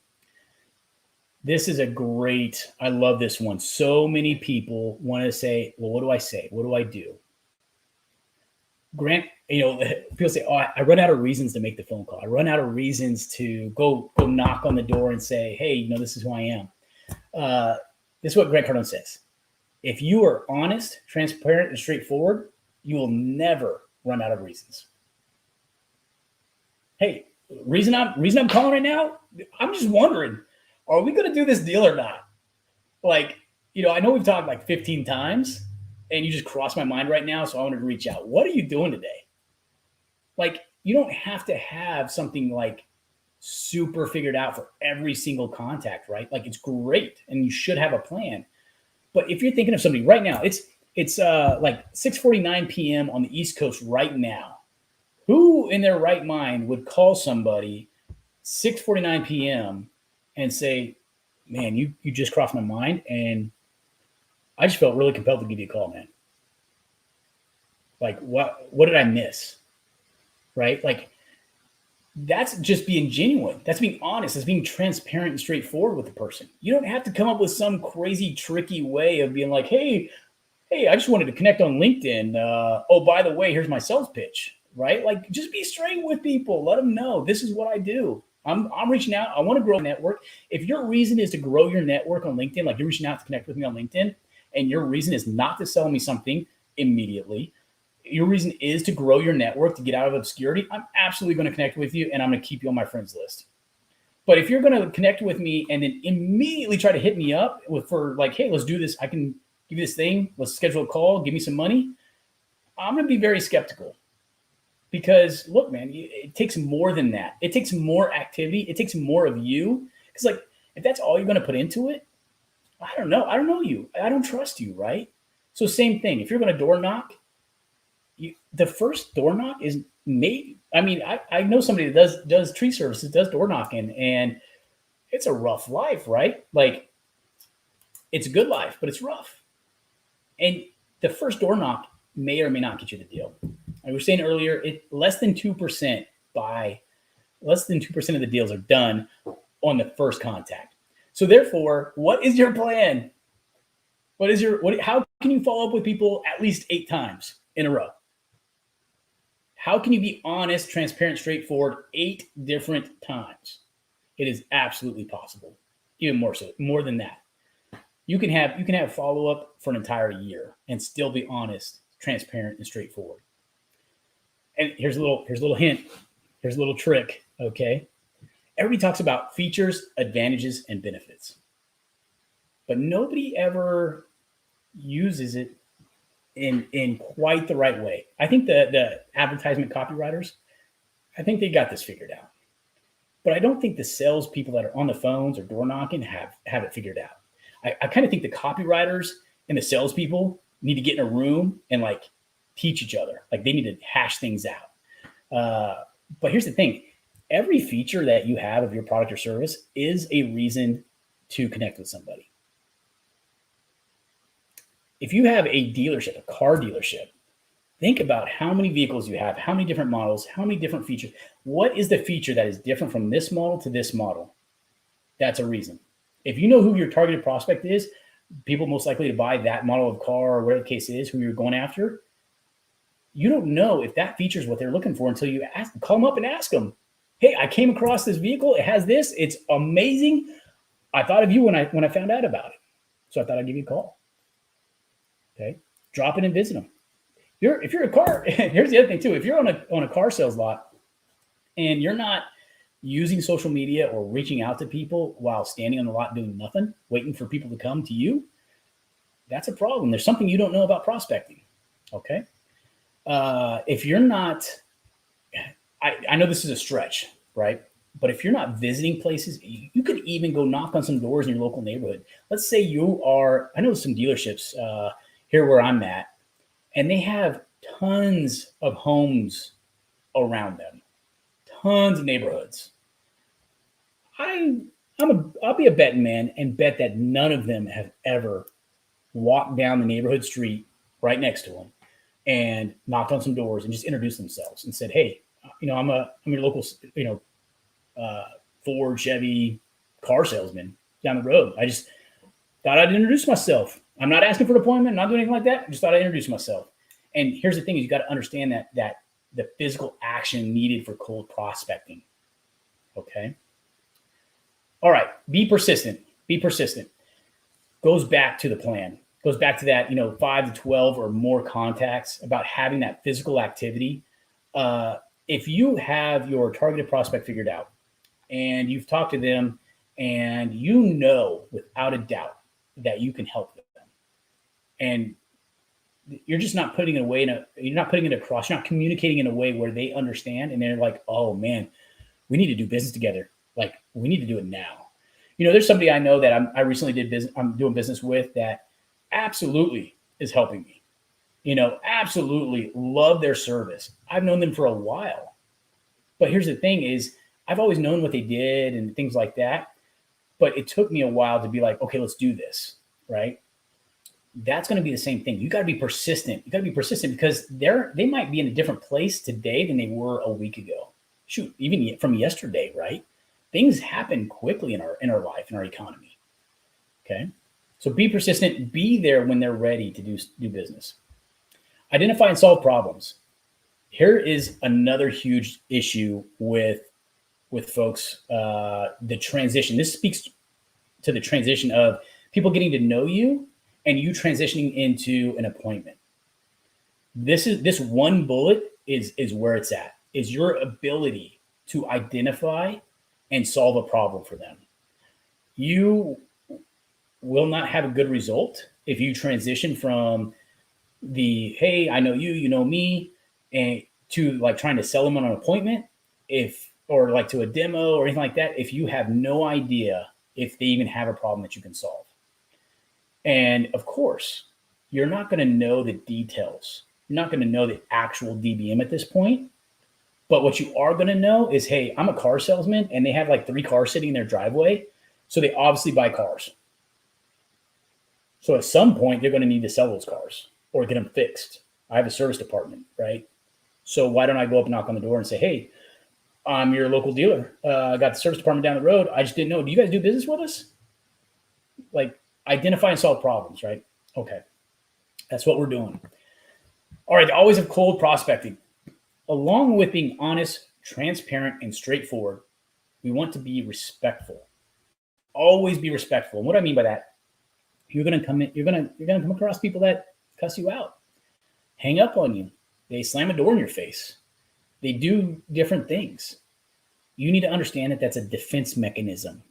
This is a great, I love this one. So many people want to say, well, what do I say? What do I do? Grant, people say, oh, I run out of reasons to make the phone call. I run out of reasons to go knock on the door and say, hey, this is who I am. This is what Grant Cardone says. If you are honest, transparent, and straightforward, you will never run out of reasons. Hey, reason I'm calling right now, I'm just wondering, are we going to do this deal or not? Like, I know we've talked like 15 times and you just crossed my mind right now. So I wanted to reach out. What are you doing today? Like, you don't have to have something like super figured out for every single contact, right? Like, it's great and you should have a plan. But if you're thinking of somebody right now, it's like 6:49 p.m. on the East Coast right now. Who in their right mind would call somebody 6:49 p.m. and say, man, you just crossed my mind and I just felt really compelled to give you a call, man. Like, what did I miss? Right? Like, that's just being genuine. That's being honest. That's being transparent and straightforward with the person. You don't have to come up with some crazy, tricky way of being like, hey, I just wanted to connect on LinkedIn. Oh, by the way, here's my sales pitch, right? Like, just be straight with people. Let them know this is what I do. I'm reaching out. I want to grow a network. If your reason is to grow your network on LinkedIn, like you're reaching out to connect with me on LinkedIn, and your reason is not to sell me something immediately, your reason is to grow your network, to get out of obscurity, I'm absolutely going to connect with you and I'm going to keep you on my friends list. But if you're going to connect with me and then immediately try to hit me up for like, hey, let's do this. I can give you this thing. Let's schedule a call. Give me some money. I'm going to be very skeptical because look, man, it takes more than that. It takes more activity. It takes more of you. Because like, if that's all you're going to put into it, I don't know. I don't know you. I don't trust you, right? So same thing. If you're going to door knock, the first door knock is maybe. I mean, I know somebody that does tree services, does door knocking, and it's a rough life, right? Like, it's a good life, but it's rough. And the first door knock may or may not get you the deal. I was saying earlier, less than 2% of the deals are done on the first contact. So therefore, what is your plan? How can you follow up with people at least 8 times in a row? How can you be honest, transparent, straightforward 8 different times? It is absolutely possible. Even more so, more than that. You can have follow-up for an entire year and still be honest, transparent, and straightforward. And here's a little hint. Here's a little trick, okay? Everybody talks about features, advantages, and benefits. But nobody ever uses it in quite the right way. I think the advertisement copywriters, I think they got this figured out. But I don't think the salespeople that are on the phones or door knocking have it figured out. I kind of think the copywriters and the salespeople need to get in a room and like teach each other. Like they need to hash things out. But here's the thing. Every feature that you have of your product or service is a reason to connect with somebody. If you have a dealership, a car dealership, think about how many vehicles you have, how many different models, how many different features. What is the feature that is different from this model to this model? That's a reason. If you know who your targeted prospect is, people most likely to buy that model of car or whatever the case is, who you're going after, you don't know if that feature is what they're looking for until you call them up and ask them, hey, I came across this vehicle. It has this. It's amazing. I thought of you when I found out about it. So I thought I'd give you a call. Okay. Drop in and visit them. If you're a car, here's the other thing too. If you're on a car sales lot and you're not using social media or reaching out to people while standing on the lot doing nothing, waiting for people to come to you, that's a problem. There's something you don't know about prospecting. Okay. If you're not, I know this is a stretch, right? But if you're not visiting places, you could even go knock on some doors in your local neighborhood. Let's say I know some dealerships here where I'm at, and they have tons of homes around them, tons of neighborhoods. I I'll be a betting man and bet that none of them have ever walked down the neighborhood street right next to them and knocked on some doors and just introduced themselves and said, "Hey, I'm your local, uh, Ford, Chevy car salesman down the road. I just thought I'd introduce myself. I'm not asking for an appointment, not doing anything like that. I just thought I'd introduce myself." And here's the thing: is you got to understand that the physical action needed for cold prospecting. Okay. All right. Be persistent. Be persistent. Goes back to the plan. Goes back to that 5 to 12 or more contacts, about having that physical activity. If you have your targeted prospect figured out and you've talked to them and without a doubt that you can help them, and you're just not putting it away you're not putting it across, you're not communicating in a way where they understand and they're like, "Oh man, we need to do business together. Like, we need to do it now." There's somebody I know that I recently I'm doing business with that absolutely is helping me. Absolutely love their service. I've known them for a while. But here's the thing is, I've always known what they did and things like that. But it took me a while to be like, okay, let's do this, right? That's going to be the same thing. You got to be persistent. You got to be persistent because they might be in a different place today than they were a week ago. Shoot, even from yesterday, right? Things happen quickly in our life, in our economy. Okay, so be persistent. Be there when they're ready to do business. Identify and solve problems. Here is another huge issue with folks. The transition. This speaks to the transition of people getting to know you and you transitioning into an appointment. This one bullet is where it's at. Is your ability to identify and solve a problem for them. You will not have a good result if you transition from the, "Hey, I know you, you know me," and to like trying to sell them on an appointment, or like to a demo or anything like that, if you have no idea if they even have a problem that you can solve. And of course, you're not going to know the details. You're not going to know the actual DBM at this point. But what you are going to know is, hey, I'm a car salesman and they have like 3 cars sitting in their driveway. So they obviously buy cars. So at some point, they're going to need to sell those cars or get them fixed. I have a service department, right? So why don't I go up and knock on the door and say, "Hey, I'm your local dealer. I got the service department down the road. I just didn't know. Do you guys do business with us?" Like, identify and solve problems, right? Okay. That's what we're doing. All right. Always have cold prospecting. Along with being honest, transparent, and straightforward, we want to be respectful. Always be respectful. And what I mean by that, you're gonna come across people that cuss you out, hang up on you. They slam a door in your face. They do different things. You need to understand that that's a defense mechanism.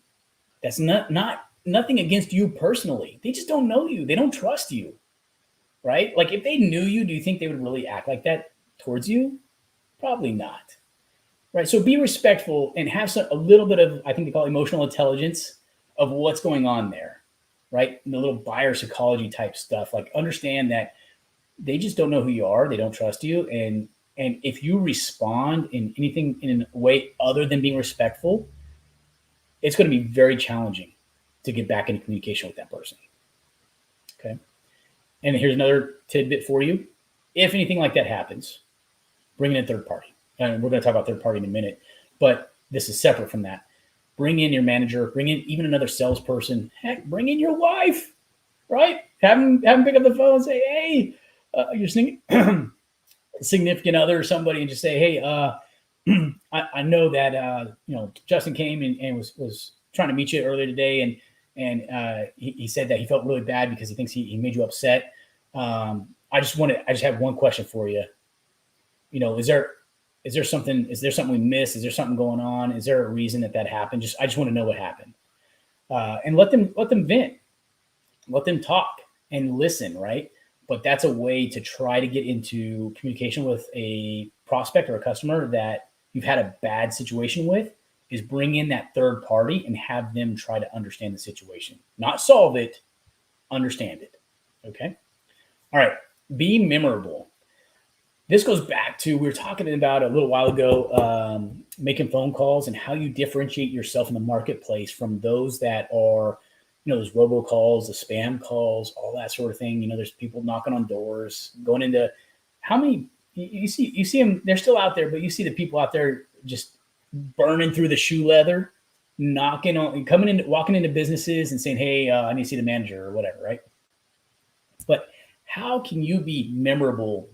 That's nothing against you personally. They just don't know you. They don't trust you, right? Like, if they knew you, do you think they would really act like that towards you? Probably not, right? So be respectful and have a little bit of, I think they call it emotional intelligence of what's going on there, right? And the little buyer psychology type stuff. Like, understand that they just don't know who you are. They don't trust you. And if you respond in anything in a way other than being respectful, it's going to be very challenging to get back into communication with that person. Okay. And here's another tidbit for you. If anything like that happens, bring in a third party. And we're going to talk about third party in a minute, but this is separate from that. Bring in your manager, bring in even another salesperson. Heck, bring in your wife, right? Have them pick up the phone and say, "Hey," your significant other or somebody, and just say, "Hey, I know that Justin came and was trying to meet you earlier today, and he said that he felt really bad because he thinks he made you upset. I just have one question for you. Is there something we missed? Is there something going on? Is there a reason that happened? I just want to know what happened." And let them vent, let them talk and listen, right? But that's a way to try to get into communication with a prospect or a customer that you've had a bad situation with, is bring in that third party and have them try to understand the situation, not solve it, understand it. Okay. All right. Be memorable. This goes back to, we were talking about a little while ago, making phone calls and how you differentiate yourself in the marketplace from those that are, those robocalls, the spam calls, all that sort of thing. There's people knocking on doors, going into, how many, you see them, they're still out there, but you see the people out there just burning through the shoe leather, knocking on, coming in, walking into businesses and saying, hey, I need to see the manager or whatever, right? But how can you be memorable?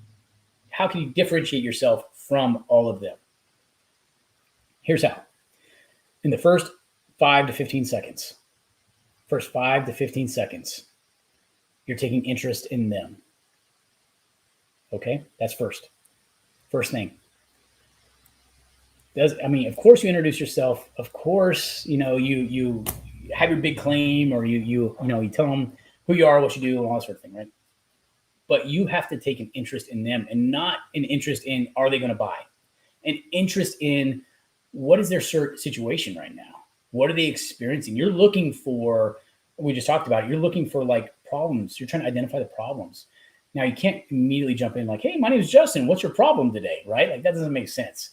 How can you differentiate yourself from all of them? Here's how. In the first 5 to 15 seconds, you're taking interest in them. Okay, that's first thing. Of course you introduce yourself. Of course, you have your big claim, or you tell them who you are, what you do, and all that sort of thing, right? But you have to take an interest in them, and not an interest in, are they going to buy? An interest in, what is their situation right now? What are they experiencing? You're looking for, we just talked about it, you're looking for like problems. You're trying to identify the problems. Now, you can't immediately jump in like, hey, my name is Justin. What's your problem today? Right? Like, that doesn't make sense.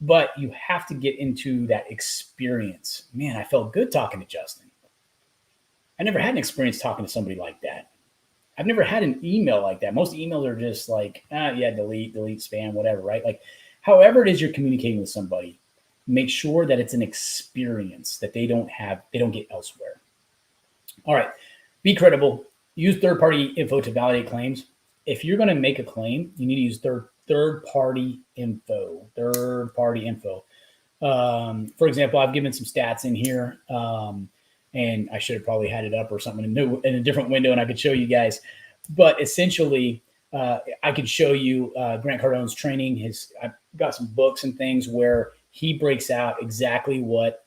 But you have to get into that experience. Man, I felt good talking to Justin. I never had an experience talking to somebody like that. I've never had an email like that. Most emails are just like, delete, spam, whatever, right? Like, however it is you're communicating with somebody, make sure that it's an experience that they don't get elsewhere. All right, be credible. Use third-party info to validate claims. If you're going to make a claim, you need to use third-party info. For example, I've given some stats in here. And I should have probably had it up or something in a different window, and I could show you guys. But essentially, I could show you Grant Cardone's training. I've got some books and things where he breaks out exactly what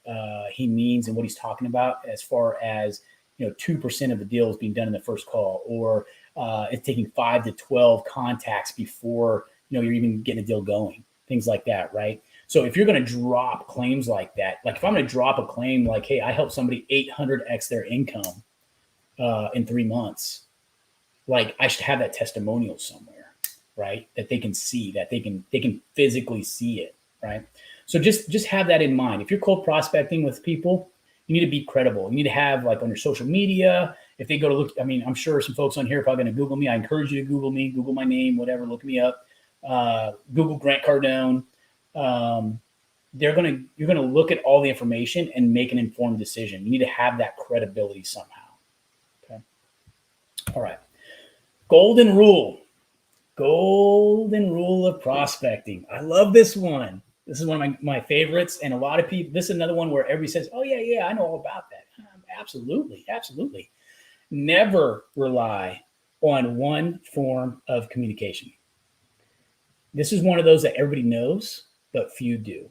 he means and what he's talking about, as far as 2% of the deals being done in the first call, or it's taking 5 to 12 contacts before you're even getting a deal going. Things like that, right? So if you're going to drop claims like that, like if I'm going to drop a claim like, hey, I helped somebody 800x their income in 3 months, like I should have that testimonial somewhere, right? That they can see, that they can physically see it, right? So just have that in mind. If you're cold prospecting with people, you need to be credible. You need to have, like, on your social media, if they go to look, I'm sure some folks on here are probably going to Google me. I encourage you to Google me, Google my name, whatever, look me up. Google Grant Cardone. You're going to look at all the information and make an informed decision. You need to have that credibility somehow. Okay. All right. Golden rule of prospecting. I love this one. This is one of my favorites. And a lot of people, this is another one where everybody says, oh yeah, I know all about that. Absolutely. Never rely on one form of communication. This is one of those that everybody knows, but few do.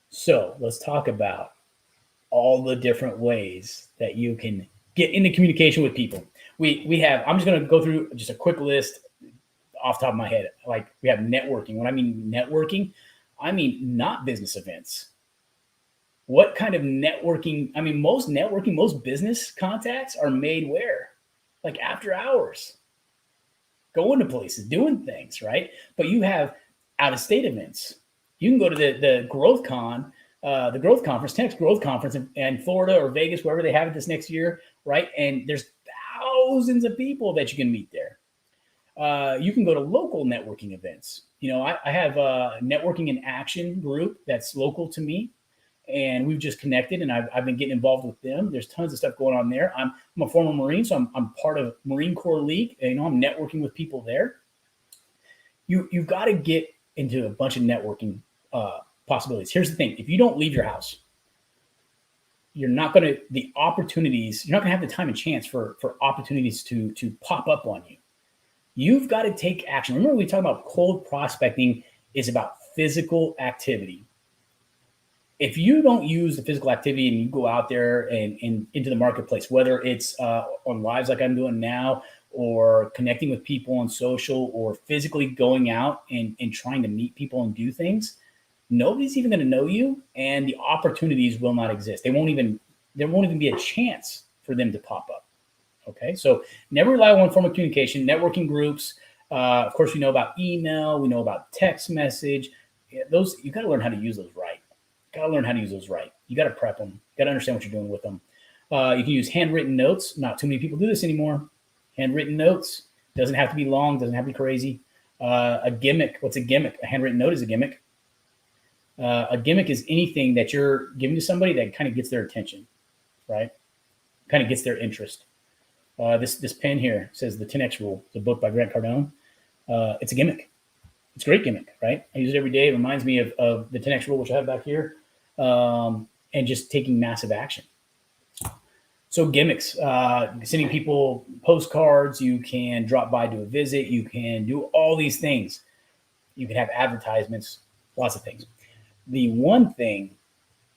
So let's talk about all the different ways that you can get into communication with people. We have, I'm just going to go through just a quick list off the top of my head. Like, we have networking. When I mean networking, I mean not business events. What kind of networking? Most business contacts are made where? Like after hours. Going to places, doing things, right? But you have out-of-state events. You can go to the Growth Con, the Growth Conference, 10X Growth Conference in Florida or Vegas, wherever they have it this next year, right? And there's thousands of people that you can meet there. You can go to local networking events. I have a networking in action group that's local to me, and we've just connected, and I've been getting involved with them. There's tons of stuff going on there. I'm a former Marine, so I'm part of Marine Corps League. And, I'm networking with people there. You've got to get into a bunch of networking possibilities. Here's the thing: if you don't leave your house, you're not going to have the time and chance for opportunities to pop up on you. You've got to take action. Remember, we talked about cold prospecting is about physical activity. If you don't use the physical activity and you go out there and into the marketplace, whether it's on lives like I'm doing now, or connecting with people on social, or physically going out and trying to meet people and do things, nobody's even going to know you, and the opportunities will not exist. There won't even be a chance for them to pop up. Okay, so never rely on one form of communication. Networking groups, Of course, we know about email. We know about text message. Yeah, those, you got to learn how to use those right. Got to learn how to use those right. You got to prep them. Got to understand what you're doing with them. You can use handwritten notes. Not too many people do this anymore. Handwritten notes. Doesn't have to be long. Doesn't have to be crazy. A gimmick. What's a gimmick? A handwritten note is a gimmick. A gimmick is anything that you're giving to somebody that kind of gets their attention, right? Kind of gets their interest. This pen here says the 10X Rule. It's a book by Grant Cardone. It's a gimmick. It's a great gimmick, right? I use it every day. It reminds me of the 10X Rule, which I have back here, and just taking massive action. So gimmicks, sending people postcards. You can drop by, do a visit. You can do all these things. You can have advertisements, lots of things. The one thing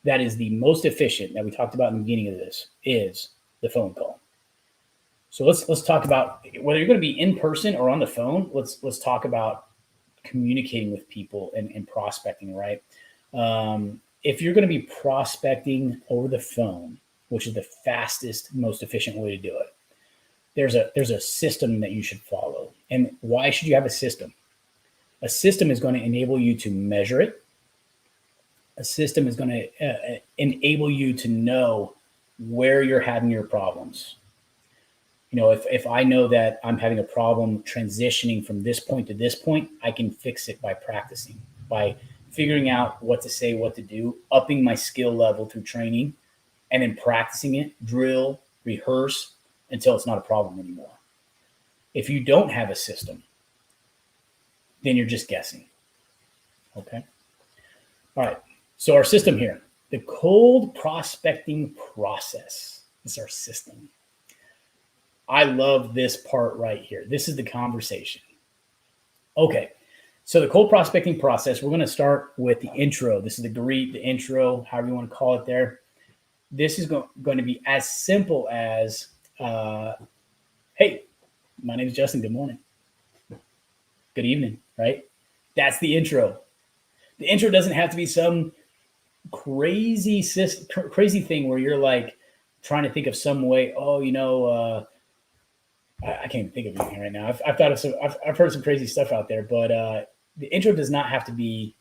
that is the most efficient that we talked about in the beginning of this is the phone call. So let's talk about whether you're going to be in person or on the phone. Let's talk about communicating with people and prospecting, right? If you're going to be prospecting over the phone, which is the fastest, most efficient way to do it, there's a system that you should follow. And why should you have a system? A system is going to enable you to measure it. A system is going to enable you to know where you're having your problems. You know, if I know that I'm having a problem transitioning from this point to this point, I can fix it by practicing, by figuring out what to say, what to do, upping my skill level through training, and then practicing it, drill, rehearse until it's not a problem anymore. If you don't have a system, then you're just guessing. Okay. All right. So our system here, the cold prospecting process is our system. I love this part right here. This is the conversation. Okay. So the cold prospecting process, we're going to start with the intro. This is the greet, the intro, however you want to call it there. This is going to be as simple as, hey, my name is Justin. Good morning. Good evening, right? That's the intro. The intro doesn't have to be some crazy thing where you're like trying to think of some way. Oh, you know, I can't think of anything right now. I've thought of some. I've heard some crazy stuff out there, but the intro does not have to be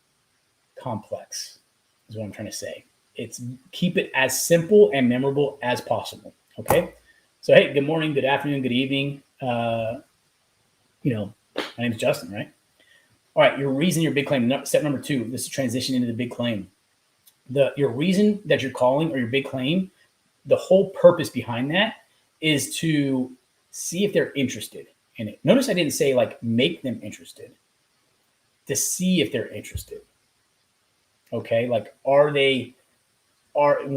complex. Is what I'm trying to say. It's keep it as simple and memorable as possible. Okay. So hey, good morning, good afternoon, good evening. You know, my name is Justin, right? All right. Your reason, your big claim. Step number 2. This is transition into the big claim. Your reason that you're calling or your big claim, the whole purpose behind that is to see if they're interested in it. Notice I didn't say like make them interested. To see if they're interested. Okay, like when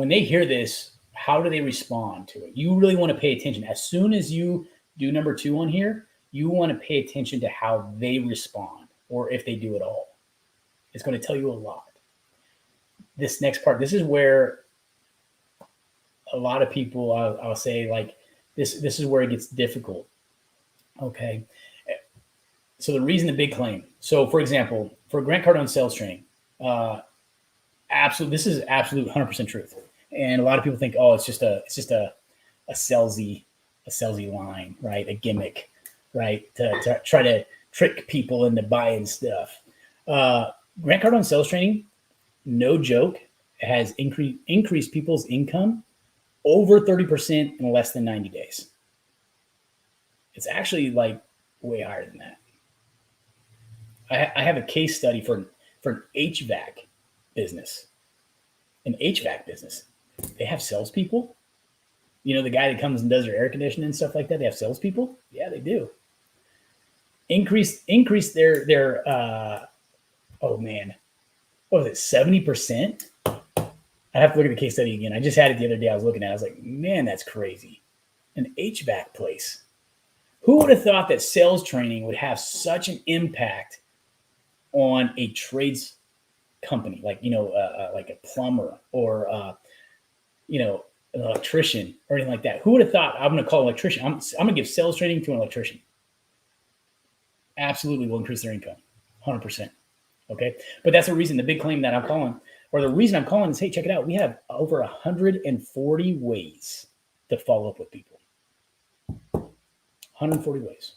they hear this, how do they respond to it? You really want to pay attention. As soon as you do number 2 on here, you want to pay attention to how they respond or if they do it all. It's going to tell you a lot. This next part, this is where a lot of people, I'll say like this is where it gets difficult. Okay. So the reason the big claim. So for example, for Grant Cardone sales training, this is absolute 100% truth. And a lot of people think, oh, it's just a salesy line, right? A gimmick, right? To try to trick people into buying stuff. Grant Cardone sales training, no joke, has increased people's income over 30% in less than 90 days. It's actually like way higher than that. I have a case study for an HVAC business. An HVAC business. They have salespeople. You know, the guy that comes and does your air conditioning and stuff like that, they have salespeople? Yeah, they do. Increase their oh man, what was it, 70%? I have to look at the case study again. I just had it the other day. I was looking at it. I was like, man, that's crazy. An HVAC place. Who would have thought that sales training would have such an impact on a trades company, like, you know, like a plumber or, you know, an electrician or anything like that? Who would have thought I'm going to call an electrician? I'm going to give sales training to an electrician. Absolutely will increase their income, 100%. Okay. But that's the reason, the big claim that I'm calling, or the reason I'm calling is, hey, check it out. We have over 140 ways to follow up with people. 140 ways.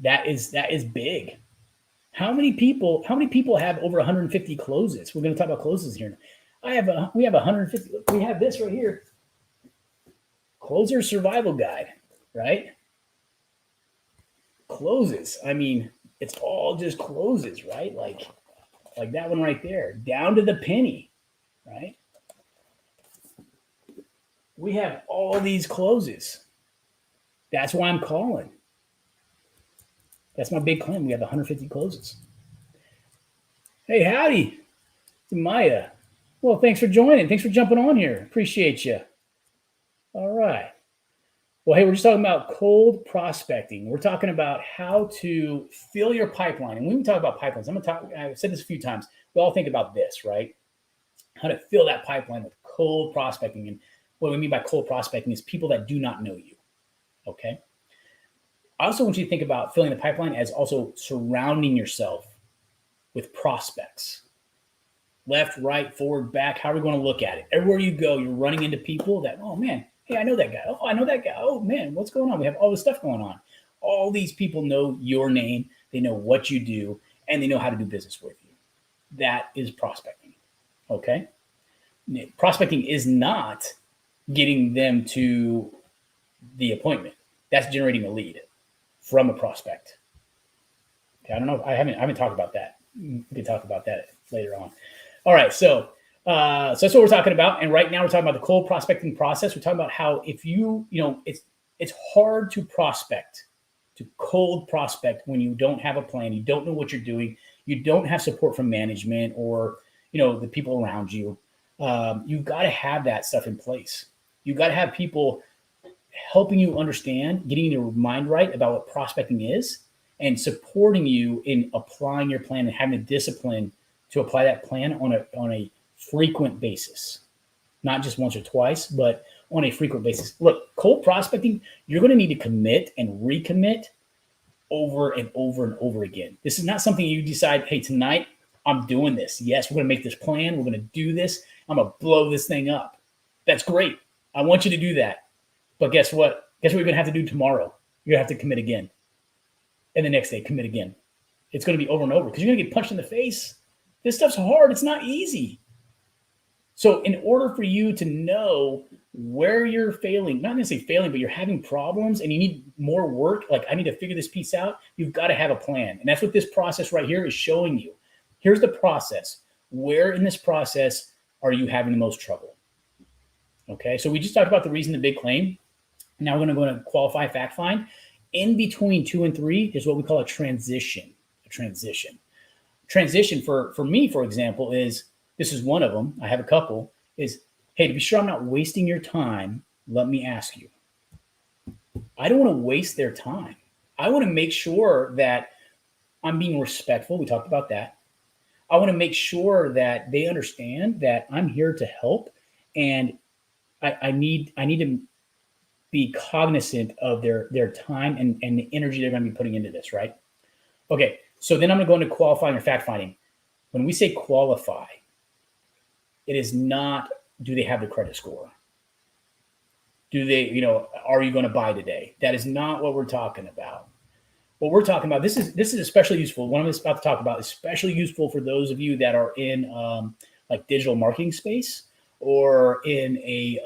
That is big. How many people have over 150 closes? We're going to talk about closes here. We have 150. We have this right here. Closer survival guide, right? Closes. I mean, it's all just closes, right? Like that one right there, down to the penny, right? We have all these closes. That's why I'm calling. That's my big claim. We have 150 closes. Hey, howdy, Maya. Well, thanks for joining. Thanks for jumping on here. Appreciate you. All right. Well, hey, we're just talking about cold prospecting. We're talking about how to fill your pipeline. And when we talk about pipelines, I've said this a few times. We all think about this, right? How to fill that pipeline with cold prospecting. And what we mean by cold prospecting is people that do not know you. Okay. I also want you to think about filling the pipeline as also surrounding yourself with prospects. Left, right, forward, back, how are we going to look at it? Everywhere you go, you're running into people that, oh man, hey, I know that guy. Oh, I know that guy. Oh man, what's going on? We have all this stuff going on. All these people know your name. They know what you do, and they know how to do business with you. That is prospecting. Okay. Prospecting is not getting them to the appointment. That's generating a lead from a prospect. Okay, I don't know. I haven't talked about that. We can talk about that later on. All right, so that's what we're talking about. And right now we're talking about the cold prospecting process. We're talking about how if it's hard to prospect, to cold prospect when you don't have a plan, you don't know what you're doing, you don't have support from management or the people around you. You've got to have that stuff in place. You've got to have people helping you understand, getting your mind right about what prospecting is, and supporting you in applying your plan and having the discipline to apply that plan on a frequent basis, not just once or twice, but on a frequent basis. Look, cold prospecting, you're going to need to commit and recommit over and over and over again. This is not something you decide, hey, tonight I'm doing this. Yes, we're going to make this plan. We're going to do this. I'm going to blow this thing up. That's great. I want you to do that. But guess what? Guess what you're going to have to do tomorrow? You're going to have to commit again. And the next day, commit again. It's going to be over and over because you're going to get punched in the face. This stuff's hard. It's not easy. So in order for you to know where you're failing, not necessarily failing, but you're having problems and you need more work, like I need to figure this piece out, you've got to have a plan. And that's what this process right here is showing you. Here's the process. Where in this process are you having the most trouble? Okay, so we just talked about the reason the big claim. Now we're going to go to qualify, fact find. In between 2 and 3 is what we call a transition. Transition for me, for example, is, this is one of them, I have a couple, is, hey, to be sure I'm not wasting your time, let me ask you. I don't want to waste their time. I want to make sure that I'm being respectful. We talked about that. I want to make sure that they understand that I'm here to help, and I need to be cognizant of their time and the energy they're going to be putting into this, right? Okay, so then I'm going to go into qualifying or fact finding. When we say qualify, it is not, do they have the credit score? Do they, are you going to buy today? That is not what we're talking about. What we're talking about, this is especially useful. What I'm about to talk about is especially useful for those of you that are in like digital marketing space or in a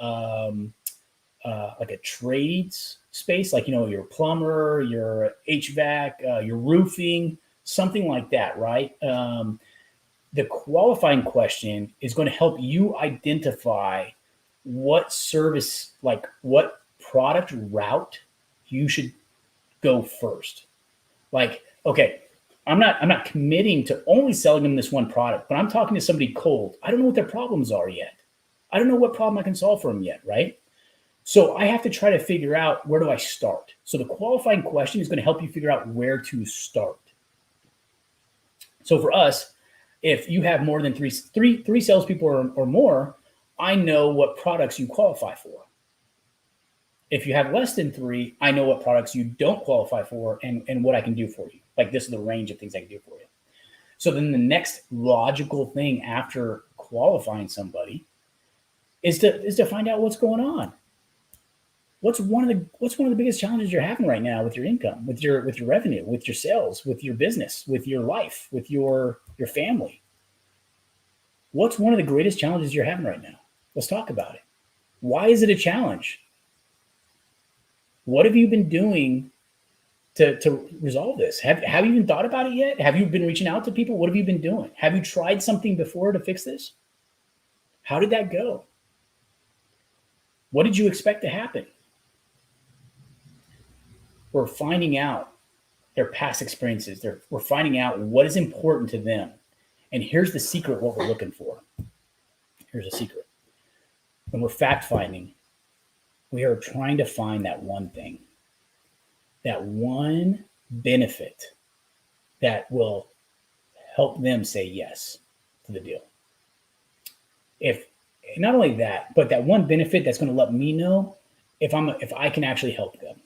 like a trades space, like, your plumber, your HVAC, your roofing, something like that, right? The qualifying question is going to help you identify what service, like what product route you should go first. Like, okay, I'm not committing to only selling them this one product, but I'm talking to somebody cold. I don't know what their problems are yet. I don't know what problem I can solve for them yet, right? So I have to try to figure out, where do I start? So the qualifying question is going to help you figure out where to start. So for us, if you have more than three salespeople or more, I know what products you qualify for. If you have less than 3, I know what products you don't qualify for and what I can do for you. Like, this is the range of things I can do for you. So then the next logical thing after qualifying somebody is to find out what's going on. What's one of the biggest challenges you're having right now with your income, with your revenue, with your sales, with your business, with your life, with your family? What's one of the greatest challenges you're having right now? Let's talk about it. Why is it a challenge? What have you been doing to resolve this? Have you even thought about it yet? Have you been reaching out to people? What have you been doing? Have you tried something before to fix this? How did that go? What did you expect to happen? We're finding out their past experiences. We're finding out what is important to them. And here's the secret, what we're looking for. Here's a secret. When we're fact finding, we are trying to find that one thing, that one benefit that will help them say yes to the deal. If not only that, but that one benefit that's going to let me know if I can actually help them.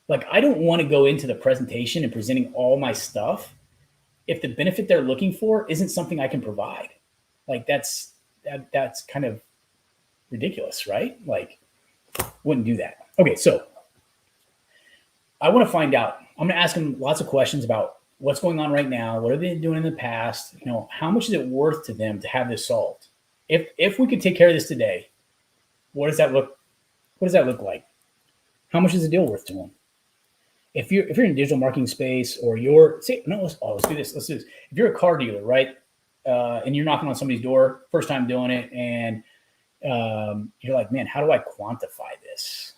Like, I don't want to go into the presentation and presenting all my stuff if the benefit they're looking for isn't something I can provide. Like, that's kind of ridiculous, right? Like, wouldn't do that. Okay, so I want to find out. I'm going to ask them lots of questions about what's going on right now. What are they doing in the past? How much is it worth to them to have this solved? If we could take care of this today, what does that look like? How much is the deal worth to them? If you're in digital marketing space, or let's do this. If you're a car dealer, right? And you're knocking on somebody's door, first time doing it, and you're like, man, how do I quantify this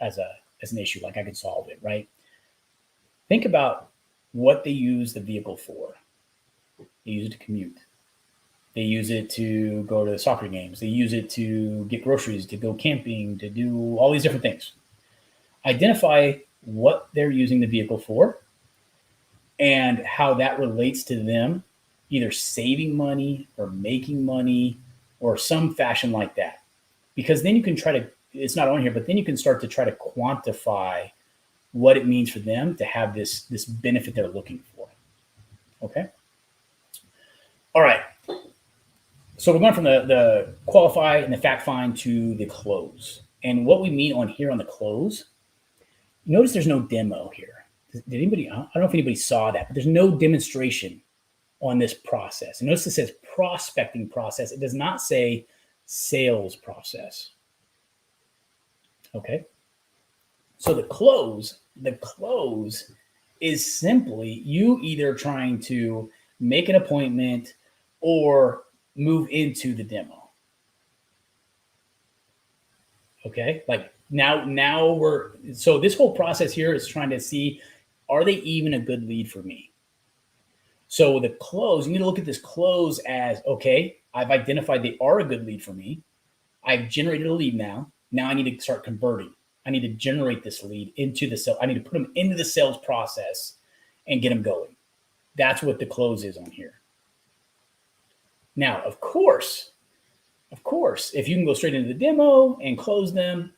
as an issue? Like, I could solve it, right? Think about what they use the vehicle for. They use it to commute. They use it to go to the soccer games. They use it to get groceries, to go camping, to do all these different things. Identify what they're using the vehicle for and how that relates to them either saving money or making money or some fashion like that. Because then you can it's not on here, but then you can start to try to quantify what it means for them to have this benefit they're looking for. Okay. All right. So we're going from the qualify and the fact find to the close. And what we mean on here on the close, notice there's no demo here. Did anybody, I don't know if anybody saw that, but there's no demonstration on this process. And notice it says prospecting process. It does not say sales process. Okay. So the close is simply you either trying to make an appointment or move into the demo. Okay. Like now so this whole process here is trying to see, are they even a good lead for me? So the close, you need to look at this close as, okay, I've identified they are a good lead for me. I've generated a lead now. Now I need to start converting. I need to generate this lead into the sale. I need to put them into the sales process and get them going. That's what the close is on here. Now, of course, if you can go straight into the demo and close them,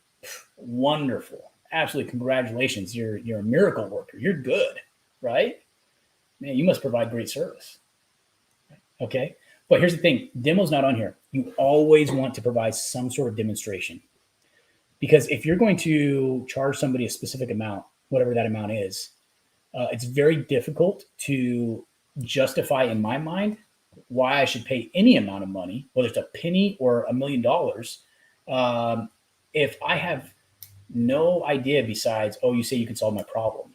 wonderful. Absolutely, congratulations. You're a miracle worker. You're good, right? Man, you must provide great service. Okay, but here's the thing. Demo's not on here. You always want to provide some sort of demonstration. Because if you're going to charge somebody a specific amount, whatever that amount is, it's very difficult to justify in my mind why I should pay any amount of money, whether it's a penny or $1 million, if I have no idea besides, oh, you say you can solve my problem.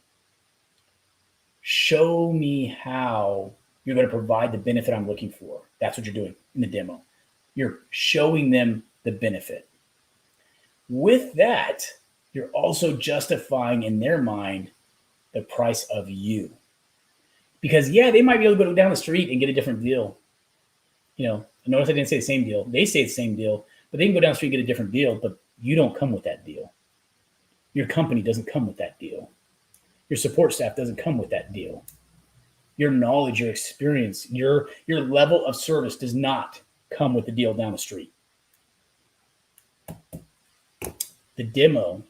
Show me how you're going to provide the benefit I'm looking for. That's what you're doing in the demo. You're showing them the benefit. With that, you're also justifying in their mind the price of you. Because, yeah, they might be able to go down the street and get a different deal. Notice I didn't say the same deal. They say the same deal, but they can go down the street and get a different deal, but you don't come with that deal. Your company doesn't come with that deal. Your support staff doesn't come with that deal. Your knowledge, your experience, your level of service does not come with the deal down the street. The demo,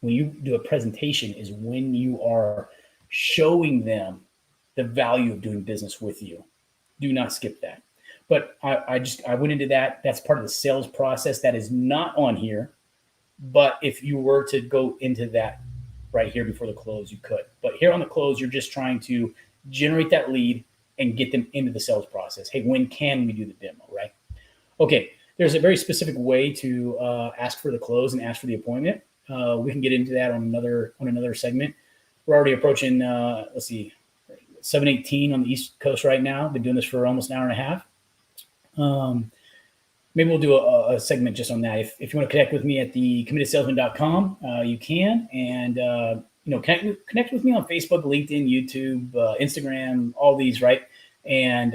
when you do a presentation, is when you are showing them the value of doing business with you. Do not skip that. But I went into that. That's part of the sales process that is not on here. But if you were to go into that right here before the close, you could. But here on the close, you're just trying to generate that lead and get them into the sales process. Hey, when can we do the demo, right? Okay, there's a very specific way to ask for the close and ask for the appointment. We can get into that on another segment. We're already approaching, let's see, 7:18 on the East Coast right now. Been doing this for almost an hour and a half. Maybe we'll do a segment just on that. If you want to connect with me at the committedsalesman.com, you can. And, connect with me on Facebook, LinkedIn, YouTube, Instagram, all these, right? And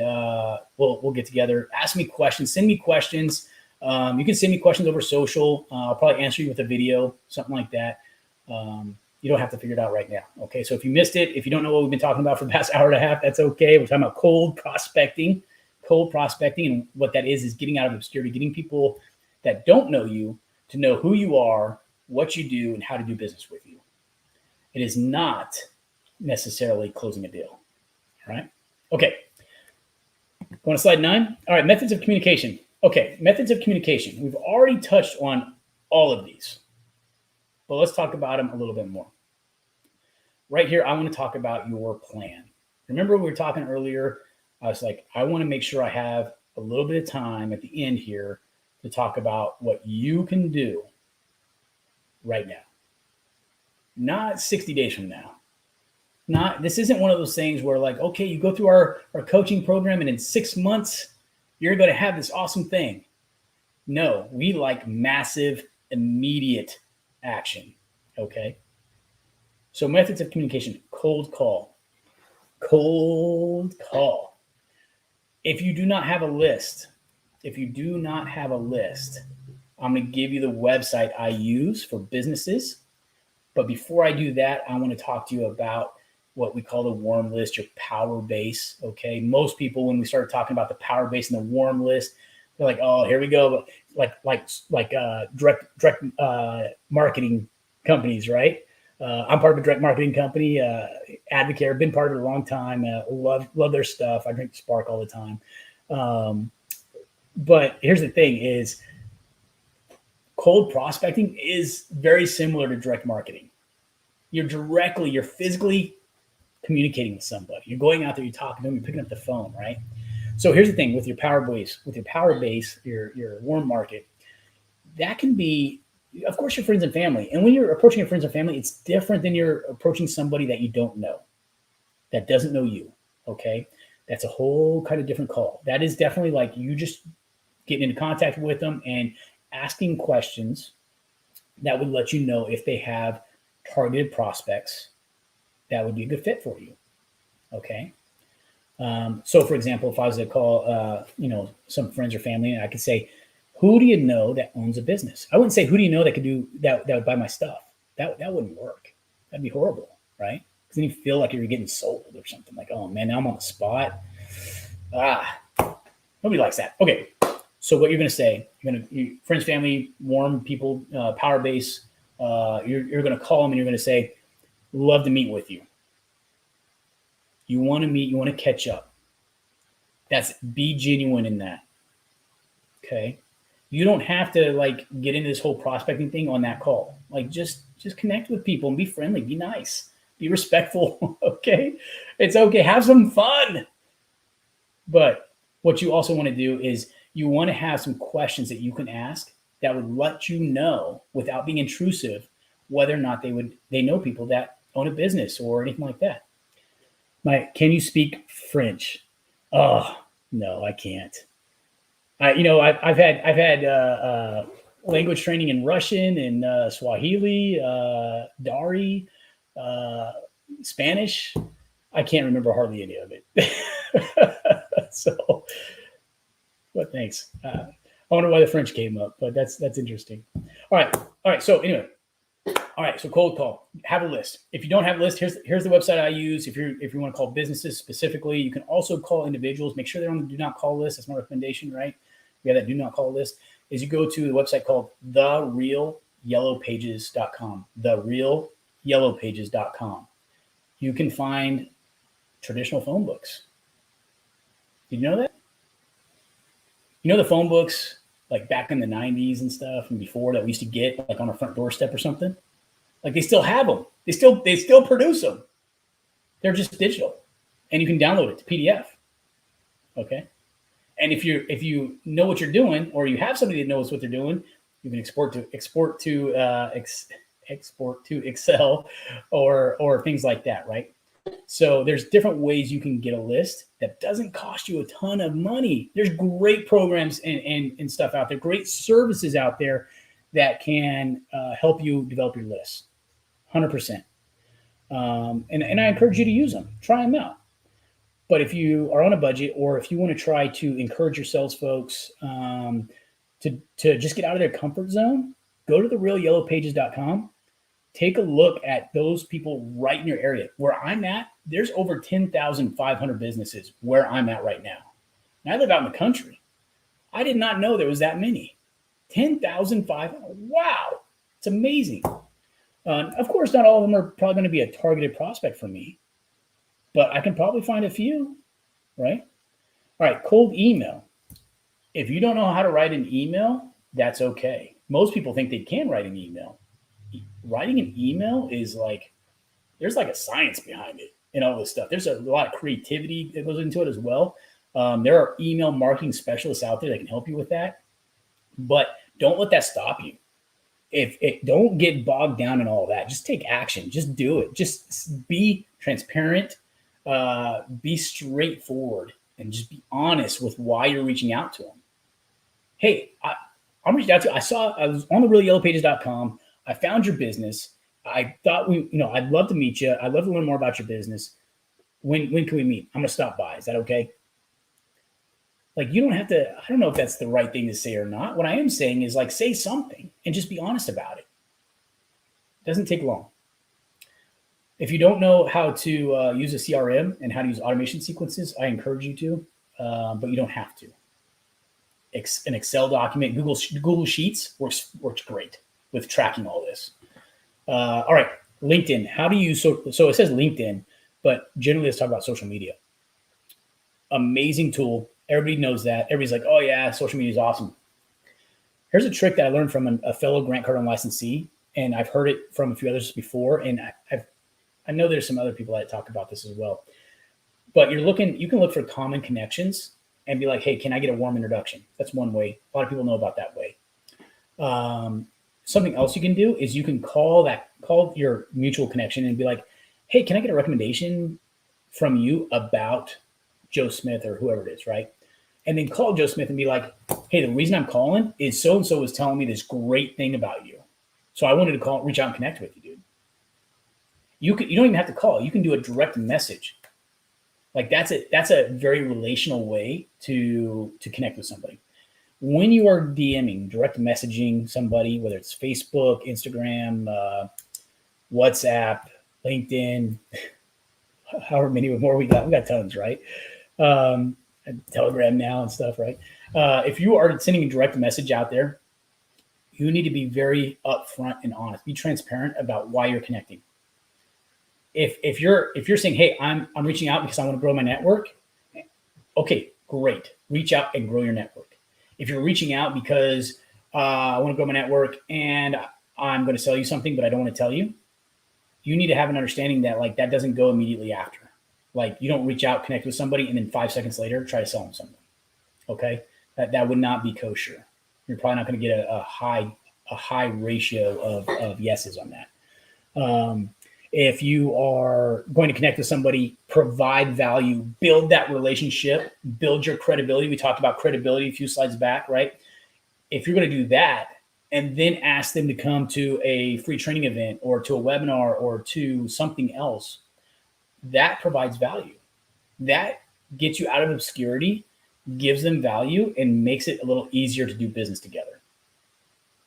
we'll get together. Ask me questions. Send me questions. You can send me questions over social. I'll probably answer you with a video, something like that. You don't have to figure it out right now. Okay. So if you missed it, if you don't know what we've been talking about for the past hour and a half, that's okay. We're talking about cold prospecting. And what that is getting out of obscurity, getting people that don't know you to know who you are, what you do, and how to do business with you. It is not necessarily closing a deal. All right. Okay. Going to slide 9. All right. Methods of communication. Okay. Methods of communication. We've already touched on all of these, but let's talk about them a little bit more. Right here, I want to talk about your plan. Remember we were talking earlier, I was like, I want to make sure I have a little bit of time at the end here to talk about what you can do right now. Not 60 days from now. This isn't one of those things where like, okay, you go through our coaching program and in 6 months, you're going to have this awesome thing. No, we like massive, immediate action. Okay. So methods of communication, cold call. If you do not have a list, I'm going to give you the website I use for businesses. But before I do that, I want to talk to you about what we call the warm list, your power base. Okay. Most people, when we start talking about the power base and the warm list, they're like, oh, here we go. Like direct marketing companies, right? I'm part of a direct marketing company, Advocare, been part of it a long time. Love their stuff. I drink Spark all the time. But here's the thing is cold prospecting is very similar to direct marketing. You're physically communicating with somebody. You're going out there, you're talking to them, you're picking up the phone, right? So here's the thing with your power base, your warm market, that can be, of course, your friends and family. And when you're approaching your friends and family, it's different than you're approaching somebody that you don't know, that doesn't know you. Okay. That's a whole kind of different call. That is definitely like you just getting into contact with them and asking questions that would let you know if they have targeted prospects that would be a good fit for you. Okay. So for example, if I was to call, some friends or family, I could say, who do you know that owns a business? I wouldn't say, who do you know that could do that would buy my stuff? That wouldn't work. That'd be horrible, right? Because then you feel like you're getting sold or something. Like, oh man, now I'm on the spot. Nobody likes that. Okay, so what you're going to say? Friends, family, warm people, power base. You're going to call them and you're going to say, love to meet with you. You want to meet. You want to catch up. Be genuine in that. Okay. You don't have to like get into this whole prospecting thing on that call. Like just connect with people and be friendly, be nice, be respectful. Okay. It's okay. Have some fun. But what you also want to do is you want to have some questions that you can ask that would let you know without being intrusive, whether or not they know people that own a business or anything like that. Can you speak French? Oh, no, I can't. I've had language training in Russian and Swahili, Dari, Spanish. I can't remember hardly any of it. So, but thanks. I wonder why the French came up, but that's interesting. All right. So anyway, so cold call. Have a list. If you don't have a list, here's the website I use. If you want to call businesses specifically, you can also call individuals. Make sure they're on the do not call list. That's my recommendation, right? We have that do not call list. Is you go to the website called therealyellowpages.com. Therealyellowpages.com. You can find traditional phone books. Did you know that? The phone books like back in the 90s and stuff and before that we used to get like on our front doorstep or something. Like they still have them. They still produce them. They're just digital, and you can download it to PDF. Okay. And if you know what you're doing, or you have somebody that knows what they're doing, you can export to Excel or things like that, right? So there's different ways you can get a list that doesn't cost you a ton of money. There's great programs and stuff out there, great services out there that can help you develop your list, 100%. And I encourage you to use them. Try them out. But if you are on a budget, or if you want to try to encourage your sales folks to just get out of their comfort zone, go to therealyellowpages.com. Take a look at those people right in your area. Where I'm at, there's over 10,500 businesses where I'm at right now. And I live out in the country. I did not know there was that many. 10,500. Wow. It's amazing. Of course, not all of them are probably going to be a targeted prospect for me, but I can probably find a few, right? All right, cold email. If you don't know how to write an email, that's okay. Most people think they can write an email. Writing an email is like, there's like a science behind it and all this stuff. There's a lot of creativity that goes into it as well. There are email marketing specialists out there that can help you with that, but don't let that stop you. Don't get bogged down in all that. Just take action. Just do it. Just be transparent, be straightforward, and just be honest with why you're reaching out to them. Hey, I'm reaching out to you. I was on the reallyyellowpages.com. I found your business. I thought I'd love to meet you. I'd love to learn more about your business. When can we meet? I'm going to stop by. Is that okay? Like, you don't have to, I don't know if that's the right thing to say or not. What I am saying is, like, say something and just be honest about it. It doesn't take long. If you don't know how to use a CRM and how to use automation sequences, I encourage you to, but you don't have to. An Excel document, Google Sheets works great with tracking all this. All right, LinkedIn. How do you use so it says LinkedIn, but generally let's talk about social media. Amazing tool. Everybody knows that. Everybody's like, oh yeah, social media is awesome. Here's a trick that I learned from a fellow Grant Cardone licensee, and I've heard it from a few others before, and I know there's some other people that talk about this as well. But you can look for common connections and be like, hey, can I get a warm introduction? That's one way. A lot of people know about that way. Something else you can do is you can call your mutual connection and be like, hey, can I get a recommendation from you about Joe Smith or whoever it is, right? And then call Joe Smith and be like, hey, the reason I'm calling is so-and-so was telling me this great thing about you. So I wanted to reach out and connect with you, dude. You don't even have to call. You can do a direct message. Like that's a very relational way to connect with somebody. When you are DMing, direct messaging somebody, whether it's Facebook, Instagram, WhatsApp, LinkedIn, however many more we got tons, right? Telegram now and stuff, right? If you are sending a direct message out there, you need to be very upfront and honest. Be transparent about why you're connecting. If you're saying, hey, I'm reaching out because I want to grow my network, okay, great. Reach out and grow your network. If you're reaching out because I want to grow my network and I'm going to sell you something, but I don't want to tell you, you need to have an understanding that like that doesn't go immediately after. Like you don't reach out, connect with somebody, and then 5 seconds later try to sell them something. Okay, that would not be kosher. You're probably not going to get a high ratio of yeses on that. If you are going to connect with somebody, provide value, build that relationship, build your credibility. We talked about credibility a few slides back, right? If you're going to do that and then ask them to come to a free training event or to a webinar or to something else, that provides value. That gets you out of obscurity, gives them value, and makes it a little easier to do business together.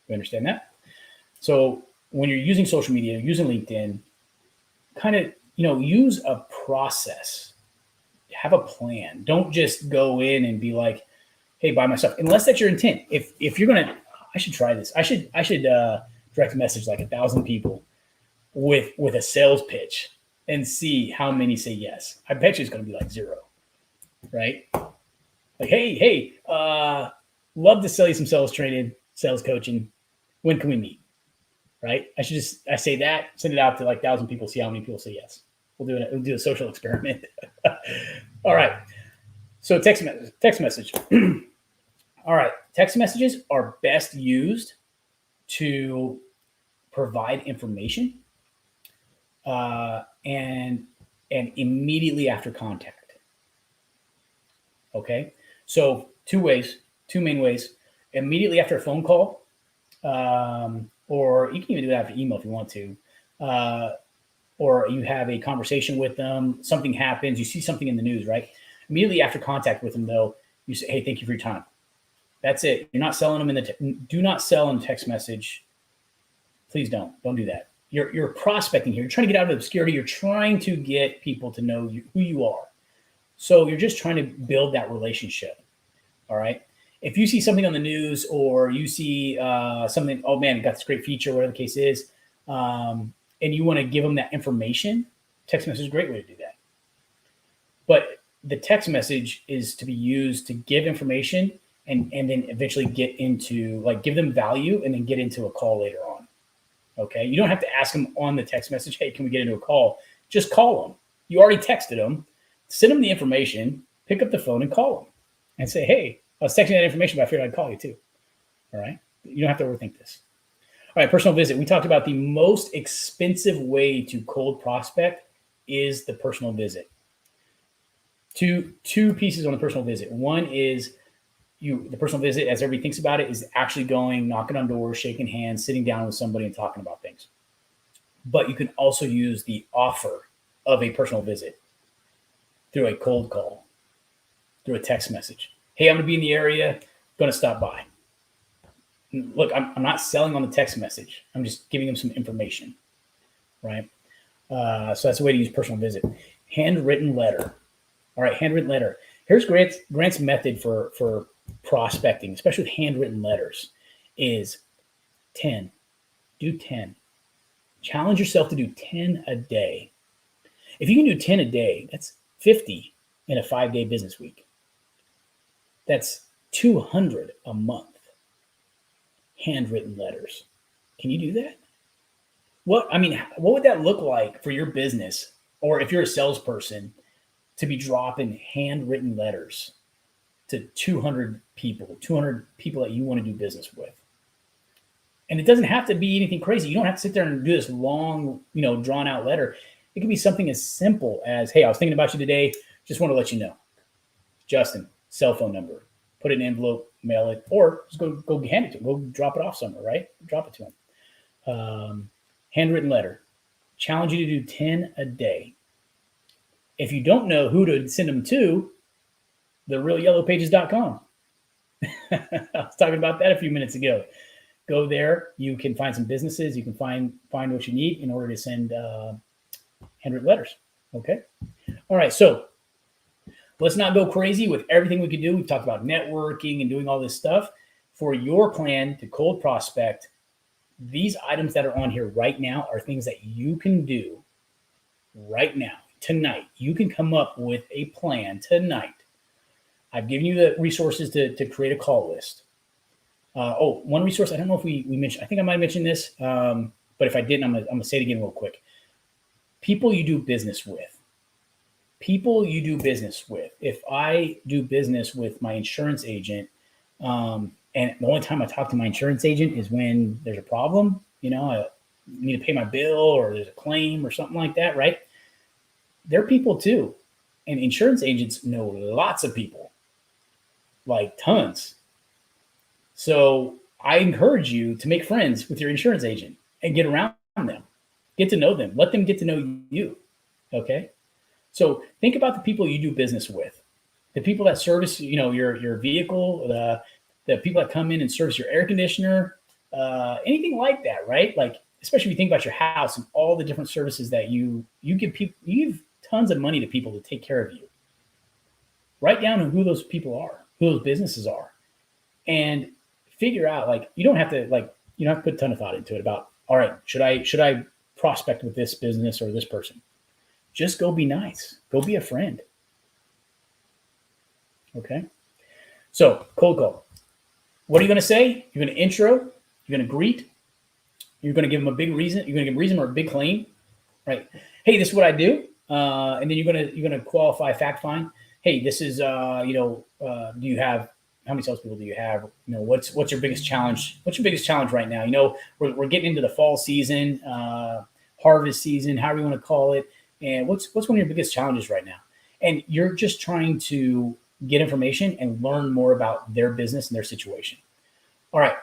You understand that? So when you're using social media, using LinkedIn, kind of, use a process, have a plan. Don't just go in and be like, hey, buy my stuff, unless that's your intent. If you're going to, I should try this. I should direct message like 1,000 people with a sales pitch and see how many say yes. I bet you it's going to be like 0, right? Like, hey, love to sell you some sales training, sales coaching. When can we meet? Right? I say that, send it out to like 1,000 people, see how many people say yes. We'll do a social experiment. All right. So text message. All right. Text messages are best used to provide information and immediately after contact. Okay. So two main ways. Immediately after a phone call, or you can even do that after email if you want to, or you have a conversation with them, something happens, you see something in the news, right? Immediately after contact with them, though, you say, hey, thank you for your time. That's it. You're not selling them do not sell in text message. Please don't do that. You're prospecting here. You're trying to get out of obscurity. You're trying to get people to know who you are. So you're just trying to build that relationship. All right. If you see something on the news or you see something, oh man, got this great feature, whatever the case is, and you want to give them that information, text message is a great way to do that. But the text message is to be used to give information and then eventually get into, like, give them value and then get into a call later on. Okay. You don't have to ask them on the text message, hey, can we get into a call? Just call them. You already texted them, send them the information, pick up the phone and call them and say, hey, I was texting that information, but I figured I'd call you too. All right. You don't have to overthink this. All right. Personal visit. We talked about the most expensive way to cold prospect is the personal visit. Two pieces on the personal visit. One is the personal visit, as everybody thinks about it, is actually going, knocking on doors, shaking hands, sitting down with somebody and talking about things. But you can also use the offer of a personal visit through a cold call, through a text message. Hey, I'm going to be in the area, going to stop by. Look, I'm not selling on the text message. I'm just giving them some information, right? So that's a way to use personal visit. Handwritten letter. All right, handwritten letter. Here's Grant's method for prospecting, especially with handwritten letters, is 10. Do 10. Challenge yourself to do 10 a day. If you can do 10 a day, that's 50 in a 5-day business week. That's 200 a month. Handwritten letters. Can you do that? What would that look like for your business, or if you're a salesperson, to be dropping handwritten letters to 200 people that you want to do business with? And it doesn't have to be anything crazy. You don't have to sit there and do this long, drawn out letter. It can be something as simple as, hey, I was thinking about you today. Just want to let you know. Justin, cell phone number. Put it in an envelope, mail it, or just go hand it to him. Go drop it off somewhere, right? Drop it to him. Handwritten letter. Challenge you to do 10 a day. If you don't know who to send them to, therealyellowpages.com. I was talking about that a few minutes ago. Go there. You can find some businesses. You can find what you need in order to send handwritten letters. Okay. All right. So let's not go crazy with everything we could do. We've talked about networking and doing all this stuff. For your plan to cold prospect, these items that are on here right now are things that you can do right now, tonight. You can come up with a plan tonight. I've given you the resources to create a call list. One resource, I don't know if we mentioned, I think I might have mentioned this, but if I didn't, I'm going to say it again real quick. People you do business with. People you do business with. If I do business with my insurance agent, and the only time I talk to my insurance agent is when there's a problem, I need to pay my bill or there's a claim or something like that, right? They're people too. And insurance agents know lots of people, like tons. So I encourage you to make friends with your insurance agent and get around them, get to know them, let them get to know you. Okay. So think about the people you do business with, the people that service, your vehicle, the people that come in and service your air conditioner, anything like that, right? Like, especially if you think about your house and all the different services that you give people, you give tons of money to people to take care of you. Write down who those people are, who those businesses are, and figure out, like, you don't have to put a ton of thought into it about, all right, should I prospect with this business or this person? Just go be nice. Go be a friend. Okay. So cold call. What are you going to say? You're going to intro, you're going to greet, you're going to give them a big reason, you're going to give a reason or a big claim, right? Hey, this is what I do. And then you're going to qualify, fact find. Hey, this is, do you have, how many salespeople do you have? What's your biggest challenge? What's your biggest challenge right now? We're getting into the fall season, harvest season, however you want to call it. And what's one of your biggest challenges right now? And you're just trying to get information and learn more about their business and their situation. All right.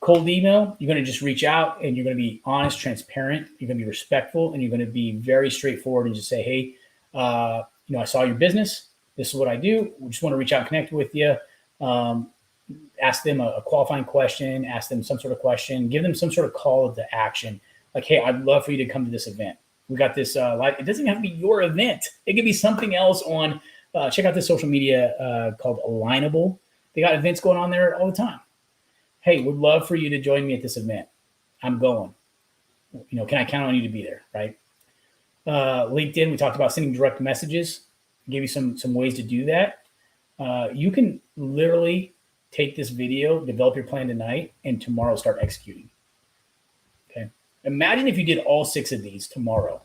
Cold email, you're going to just reach out and you're going to be honest, transparent. You're going to be respectful, and you're going to be very straightforward and just say, hey, I saw your business. This is what I do. We just want to reach out and connect with you. Ask them a qualifying question, ask them some sort of question, give them some sort of call to action. Like, hey, I'd love for you to come to this event. We got this live. It doesn't have to be your event. It could be something else on, check out this social media called Alignable. They got events going on there all the time. Hey, would love for you to join me at this event. I'm going. Can I count on you to be there, right? LinkedIn, we talked about sending direct messages. Give you some ways to do that. You can literally take this video, develop your plan tonight, and tomorrow start executing. Okay. Imagine if you did all 6 of these tomorrow.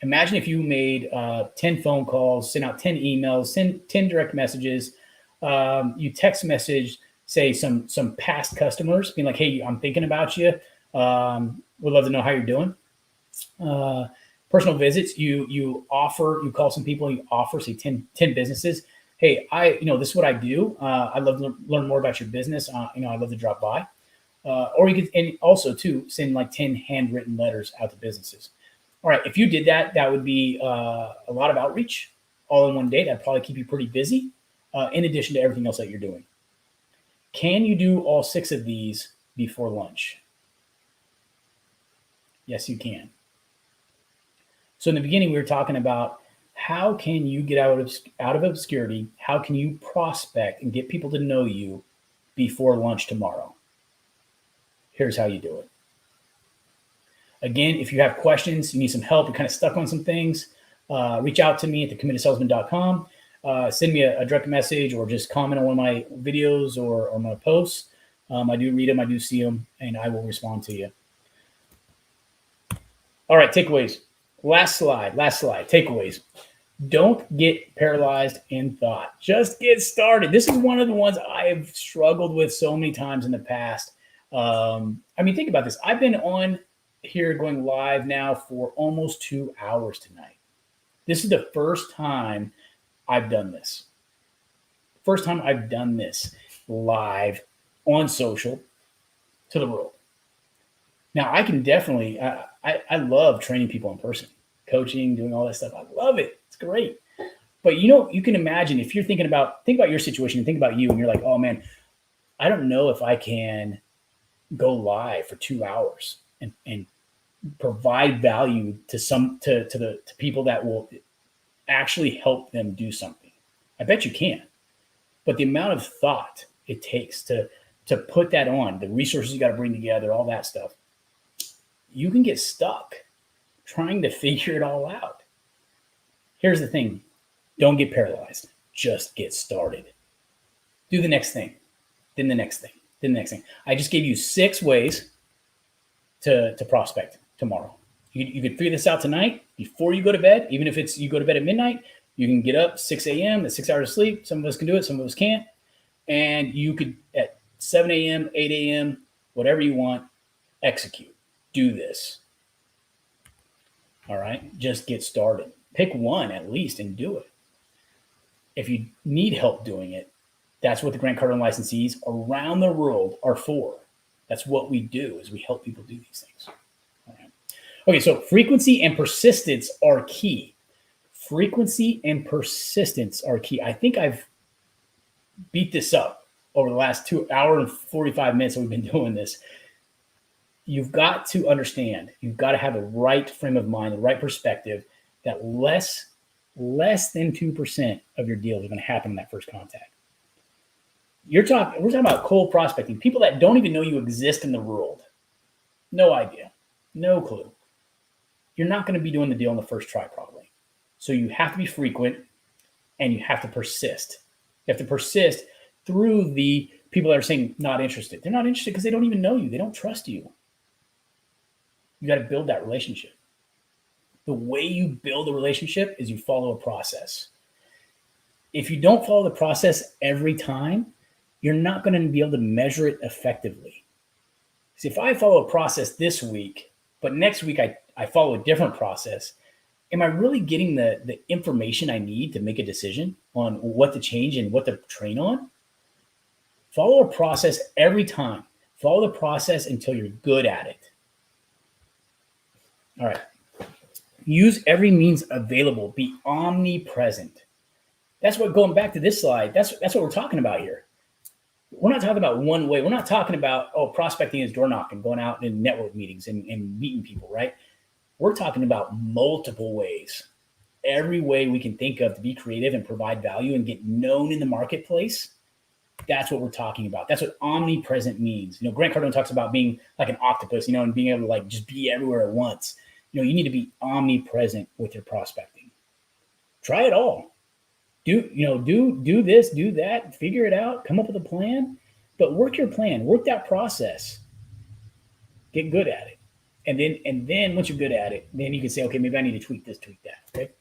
Imagine if you made 10 phone calls, sent out 10 emails, send 10 direct messages. You text message, say some past customers, being like, hey, I'm thinking about you. Would love to know how you're doing. Personal visits, you call some people, you offer, say 10 businesses. Hey, this is what I do. I'd love to learn more about your business. I'd love to drop by. Or you could, and also too, send like 10 handwritten letters out to businesses. All right. If you did that, that would be a lot of outreach all in one day. That'd probably keep you pretty busy, in addition to everything else that you're doing. Can you do all 6 of these before lunch? Yes, you can. So in the beginning, we were talking about how can you get out of obscurity? How can you prospect and get people to know you before lunch tomorrow? Here's how you do it. Again, if you have questions, you need some help, you're kind of stuck on some things, reach out to me at thecommittedsalesman.com. Send me a direct message or just comment on one of my videos or my posts. I do read them, I do see them, and I will respond to you. All right, takeaways. Last slide, takeaways. Don't get paralyzed in thought. Just get started. This is one of the ones I have struggled with so many times in the past. Think about this. I've been on here going live now for almost 2 hours tonight. This is the first time I've done this. First time I've done this live on social to the world. Now, I can definitely, I love training people in person, coaching, doing all that stuff. I love it. It's great. But you can imagine if you're think about your situation and think about you, and you're like, oh man, I don't know if I can go live for 2 hours and provide value to people that will actually help them do something. I bet you can. But the amount of thought it takes to put that on, the resources you got to bring together, all that stuff, you can get stuck trying to figure it all out. Here's the thing. Don't get paralyzed. Just get started. Do the next thing, then the next thing, then the next thing. I just gave you 6 ways to prospect tomorrow. You could figure this out tonight before you go to bed. Even if you go to bed at midnight, you can get up 6 a.m. That's 6 hours of sleep. Some of us can do it. Some of us can't. And you could at 7 a.m., 8 a.m., whatever you want, execute. Do this. All right. Just get started. Pick one at least and do it. If you need help doing it, that's what the Grant Cardone licensees around the world are for. That's what we do, is we help people do these things. All right. Okay, so frequency and persistence are key. Frequency and persistence are key. I think I've beat this up over the last 2 hours and 45 minutes that we've been doing this. You've got to understand, you've got to have the right frame of mind, the right perspective, that less than 2% of your deals are going to happen in that first contact. We're talking about cold prospecting, people that don't even know you exist in the world. No idea, no clue. You're not going to be doing the deal on the first try probably. So you have to be frequent and you have to persist. You have to persist through the people that are saying not interested. They're not interested because they don't even know you. They don't trust you. You got to build that relationship. The way you build a relationship is you follow a process. If you don't follow the process every time, you're not going to be able to measure it effectively. See, if I follow a process this week, but next week I follow a different process, am I really getting the information I need to make a decision on what to change and what to train on? Follow a process every time. Follow the process until you're good at it. All right. Use every means available. Be omnipresent. That's what, going back to this slide, that's what we're talking about here. We're not talking about one way. We're not talking about, prospecting is door knocking, going out in network meetings and meeting people, right? We're talking about multiple ways. Every way we can think of to be creative and provide value and get known in the marketplace. That's what we're talking about. That's what omnipresent means. Grant Cardone talks about being like an octopus, and being able to just be everywhere at once. You need to be omnipresent with your prospecting. Try it all. Do this, do that, figure it out, come up with a plan, but work your plan, work that process, get good at it. And then once you're good at it, then you can say, okay, maybe I need to tweak this, tweak that. Okay.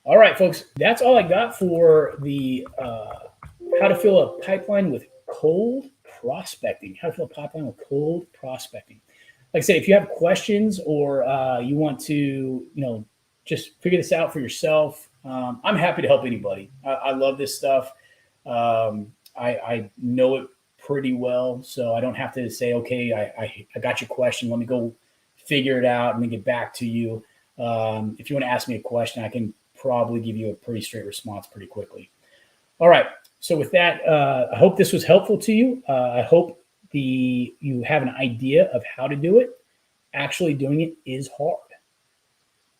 All right, folks, that's all I got for the how to fill a pipeline with cold prospecting. How to fill a pipeline with cold prospecting. Like I said, if you have questions or you want to, just figure this out for yourself, I'm happy to help anybody. I love this stuff. I know it pretty well, so I don't have to say, okay, I got your question. Let me go figure it out and then get back to you. If you want to ask me a question, I can probably give you a pretty straight response pretty quickly. All right. So with that, I hope this was helpful to you. I hope you have an idea of how to do it. Actually doing it is hard.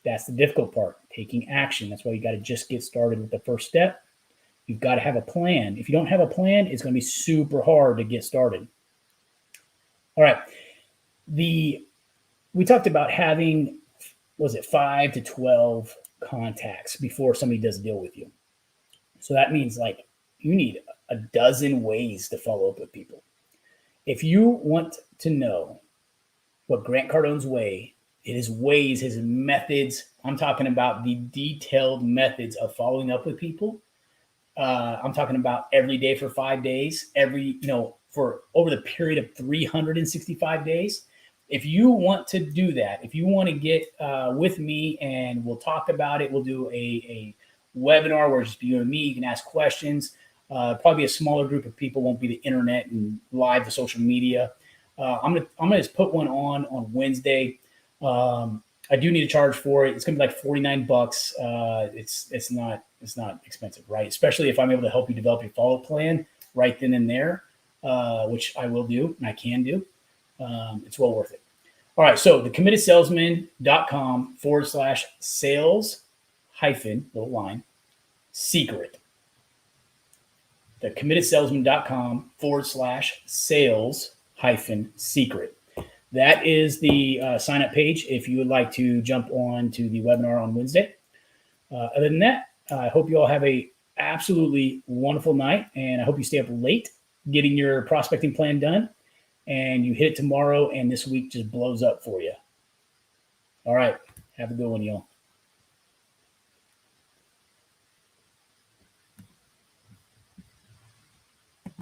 That's the difficult part, taking action. That's why you got to just get started with the first step. You've got to have a plan. If you don't have a plan, it's going to be super hard to get started. All right. We talked about having, 5 to 12 contacts before somebody does a deal with you. So that means you need a dozen ways to follow up with people. If you want to know what Grant Cardone's way, his ways, his methods, I'm talking about the detailed methods of following up with people. I'm talking about every day for 5 days, for over the period of 365 days. If you want to do that, if you want to get with me and we'll talk about it, we'll do a webinar where it's just you and me. You can ask questions. Probably a smaller group of people, won't be the internet and live the social media. I'm gonna just put one on Wednesday. I do need to charge for it. It's gonna be like $49. It's not expensive, right? Especially if I'm able to help you develop your follow-up plan right then and there, which I will do and I can do. It's well worth it. All right, so thecommittedsalesman.com/sales little line secret. thecommittedsalesman.com/sales secret. That is the sign up page if you would like to jump on to the webinar on Wednesday. Other than that, I hope you all have a absolutely wonderful night, and I hope you stay up late getting your prospecting plan done and you hit it tomorrow and this week just blows up for you. All right. Have a good one, y'all.